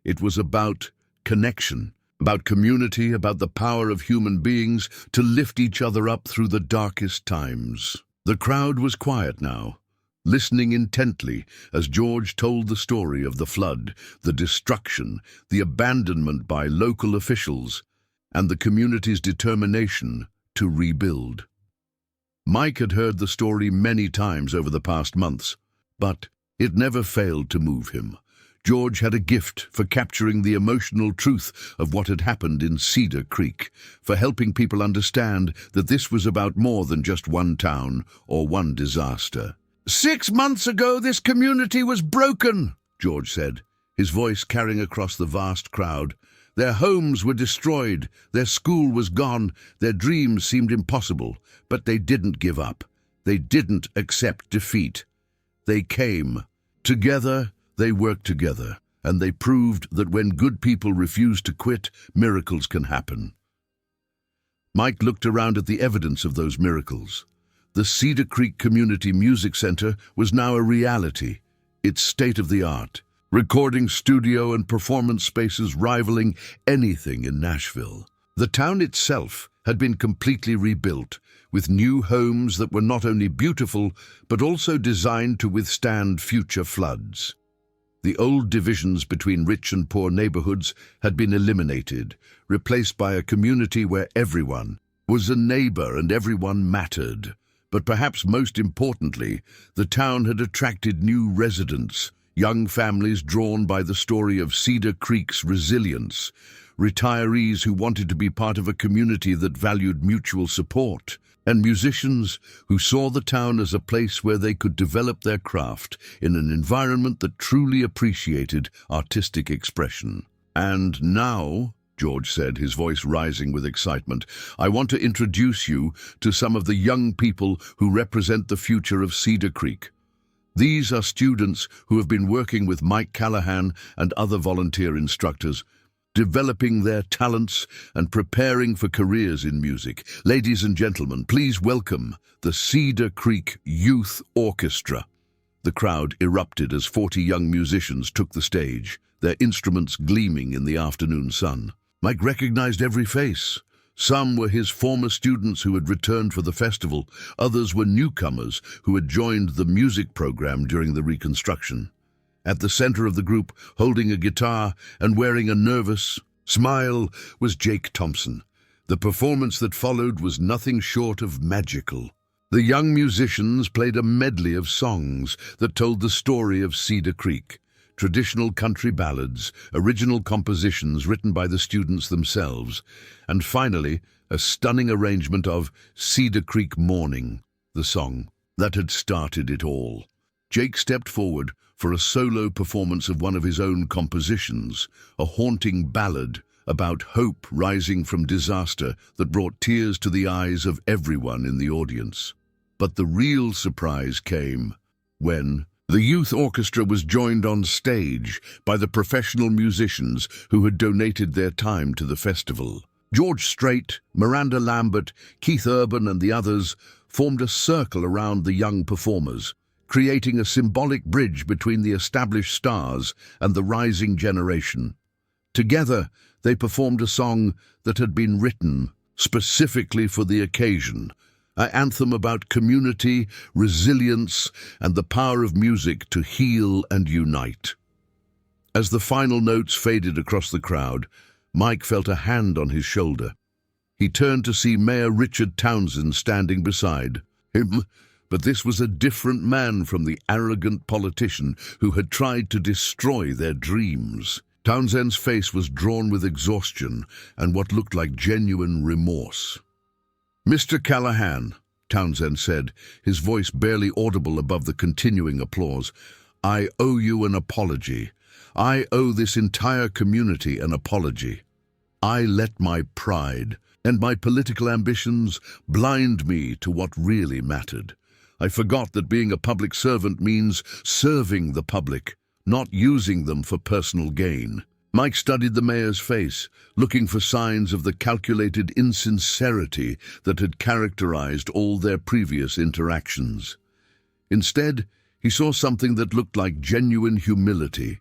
It was about connection, about community, about the power of human beings to lift each other up through the darkest times. The crowd was quiet now, listening intently as George told the story of the flood, the destruction, the abandonment by local officials, and the community's determination to rebuild. Mike had heard the story many times over the past months, but it never failed to move him. George had a gift for capturing the emotional truth of what had happened in Cedar Creek, for helping people understand that this was about more than just one town or one disaster. 6 months ago, this community was broken, George said, his voice carrying across the vast crowd. Their homes were destroyed, their school was gone, their dreams seemed impossible, but they didn't give up. They didn't accept defeat. They came. Together, they worked together, and they proved that when good people refuse to quit, miracles can happen. Mike looked around at the evidence of those miracles. The Cedar Creek Community Music Center was now a reality, its state-of-the-art, recording studio and performance spaces rivaling anything in Nashville. The town itself had been completely rebuilt, with new homes that were not only beautiful, but also designed to withstand future floods. The old divisions between rich and poor neighborhoods had been eliminated, replaced by a community where everyone was a neighbor and everyone mattered. But perhaps most importantly, the town had attracted new residents, young families drawn by the story of Cedar Creek's resilience, retirees who wanted to be part of a community that valued mutual support, and musicians who saw the town as a place where they could develop their craft in an environment that truly appreciated artistic expression. And now, George said, his voice rising with excitement, I want to introduce you to some of the young people who represent the future of Cedar Creek. These are students who have been working with Mike Callahan and other volunteer instructors, developing their talents and preparing for careers in music. Ladies and gentlemen, please welcome the Cedar Creek Youth Orchestra. The crowd erupted as 40 young musicians took the stage, their instruments gleaming in the afternoon sun. Mike recognized every face. Some were his former students who had returned for the festival. Others were newcomers who had joined the music program during the reconstruction. At the center of the group, holding a guitar and wearing a nervous smile, was Jake Thompson. The performance that followed was nothing short of magical. The young musicians played a medley of songs that told the story of Cedar Creek. Traditional country ballads, original compositions written by the students themselves, and finally, a stunning arrangement of Cedar Creek Morning, the song that had started it all. Jake stepped forward for a solo performance of one of his own compositions, a haunting ballad about hope rising from disaster that brought tears to the eyes of everyone in the audience. But the real surprise came when the youth orchestra was joined on stage by the professional musicians who had donated their time to the festival. George Strait, Miranda Lambert, Keith Urban and the others formed a circle around the young performers, creating a symbolic bridge between the established stars and the rising generation. Together, they performed a song that had been written specifically for the occasion, an anthem about community, resilience, and the power of music to heal and unite. As the final notes faded across the crowd, Mike felt a hand on his shoulder. He turned to see Mayor Richard Townsend standing beside him, But this was a different man from the arrogant politician who had tried to destroy their dreams. Townsend's face was drawn with exhaustion and what looked like genuine remorse. "Mr. Callahan," Townsend said, his voice barely audible above the continuing applause, "I owe you an apology. I owe this entire community an apology. I let my pride and my political ambitions blind me to what really mattered. I forgot that being a public servant means serving the public, not using them for personal gain." Mike studied the mayor's face, looking for signs of the calculated insincerity that had characterized all their previous interactions. Instead, he saw something that looked like genuine humility,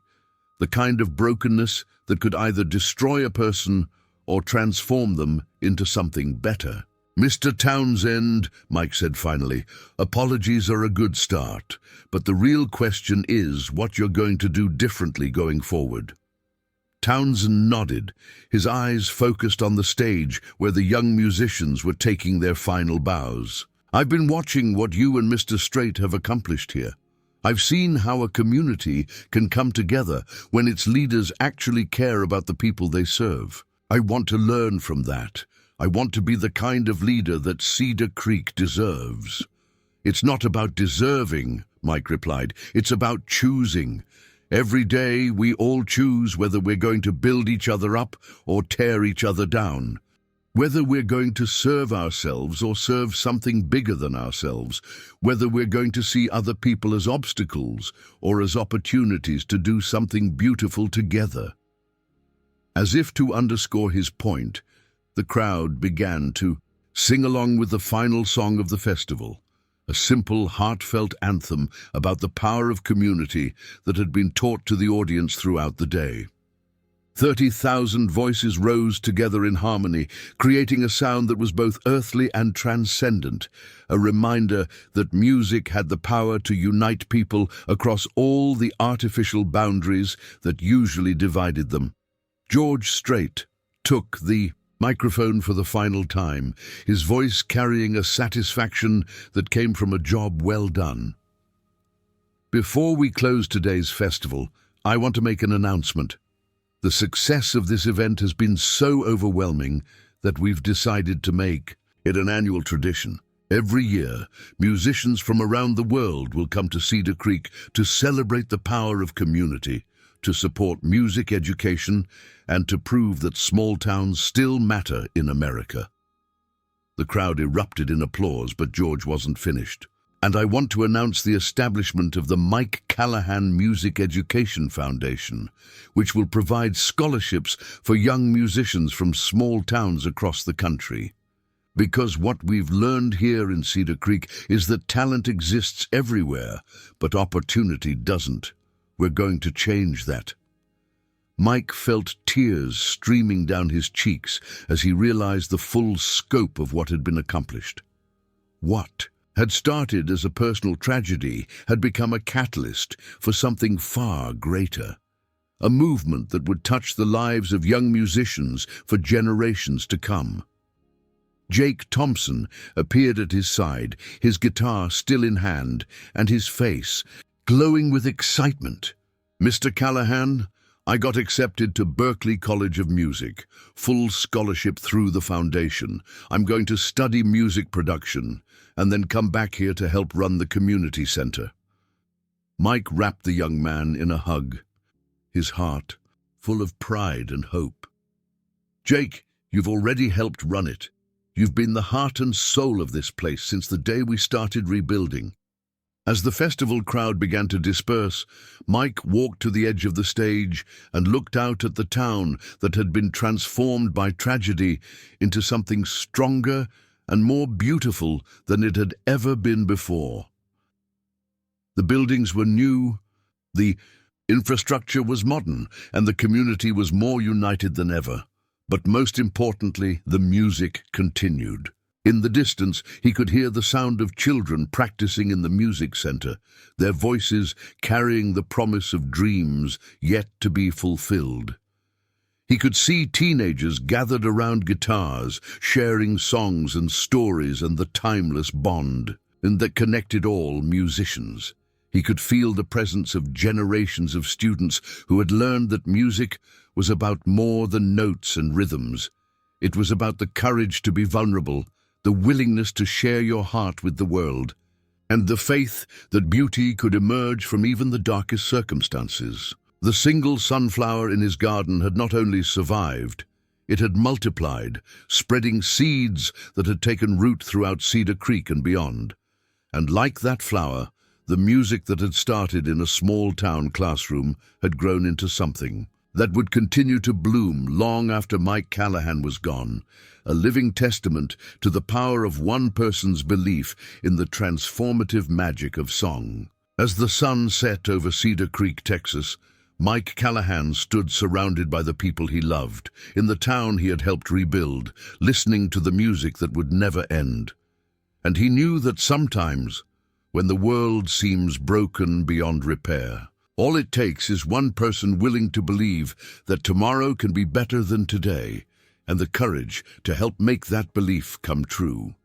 the kind of brokenness that could either destroy a person or transform them into something better. "Mr. Townsend," Mike said finally, "apologies are a good start, but the real question is what you're going to do differently going forward." Townsend nodded, his eyes focused on the stage where the young musicians were taking their final bows. "I've been watching what you and Mr. Strait have accomplished here. I've seen how a community can come together when its leaders actually care about the people they serve. I want to learn from that. I want to be the kind of leader that Cedar Creek deserves." "It's not about deserving," Mike replied. "It's about choosing. Every day we all choose whether we're going to build each other up or tear each other down. Whether we're going to serve ourselves or serve something bigger than ourselves. Whether we're going to see other people as obstacles or as opportunities to do something beautiful together." As if to underscore his point, the crowd began to sing along with the final song of the festival, a simple, heartfelt anthem about the power of community that had been taught to the audience throughout the day. 30,000 voices rose together in harmony, creating a sound that was both earthly and transcendent, a reminder that music had the power to unite people across all the artificial boundaries that usually divided them. George Strait took the microphone for the final time, his voice carrying a satisfaction that came from a job well done. "Before we close today's festival, I want to make an announcement. The success of this event has been so overwhelming that we've decided to make it an annual tradition. Every year, musicians from around the world will come to Cedar Creek to celebrate the power of community, to support music education, and to prove that small towns still matter in America." The crowd erupted in applause, but George wasn't finished. "And I want to announce the establishment of the Mike Callahan Music Education Foundation, which will provide scholarships for young musicians from small towns across the country. Because what we've learned here in Cedar Creek is that talent exists everywhere, but opportunity doesn't. We're going to change that." Mike felt tears streaming down his cheeks as he realized the full scope of what had been accomplished. What had started as a personal tragedy had become a catalyst for something far greater, a movement that would touch the lives of young musicians for generations to come. Jake Thompson appeared at his side, his guitar still in hand, and his face glowing with excitement. "Mr. Callahan, I got accepted to Berklee College of Music, full scholarship through the foundation. I'm going to study music production and then come back here to help run the community center." Mike wrapped the young man in a hug, his heart full of pride and hope. "Jake, you've already helped run it. You've been the heart and soul of this place since the day we started rebuilding." As the festival crowd began to disperse, Mike walked to the edge of the stage and looked out at the town that had been transformed by tragedy into something stronger and more beautiful than it had ever been before. The buildings were new, the infrastructure was modern, and the community was more united than ever. But most importantly, the music continued. In the distance, he could hear the sound of children practicing in the music center, their voices carrying the promise of dreams yet to be fulfilled. He could see teenagers gathered around guitars, sharing songs and stories and the timeless bond. and that connected all musicians. He could feel the presence of generations of students who had learned that music was about more than notes and rhythms. It was about the courage to be vulnerable, the willingness to share your heart with the world, and the faith that beauty could emerge from even the darkest circumstances. The single sunflower in his garden had not only survived, it had multiplied, spreading seeds that had taken root throughout Cedar Creek and beyond. And like that flower, the music that had started in a small-town classroom had grown into something that would continue to bloom long after Mike Callahan was gone, a living testament to the power of one person's belief in the transformative magic of song. As the sun set over Cedar Creek, Texas, Mike Callahan stood surrounded by the people he loved, in the town he had helped rebuild, listening to the music that would never end. And he knew that sometimes, when the world seems broken beyond repair, all it takes is one person willing to believe that tomorrow can be better than today, and the courage to help make that belief come true.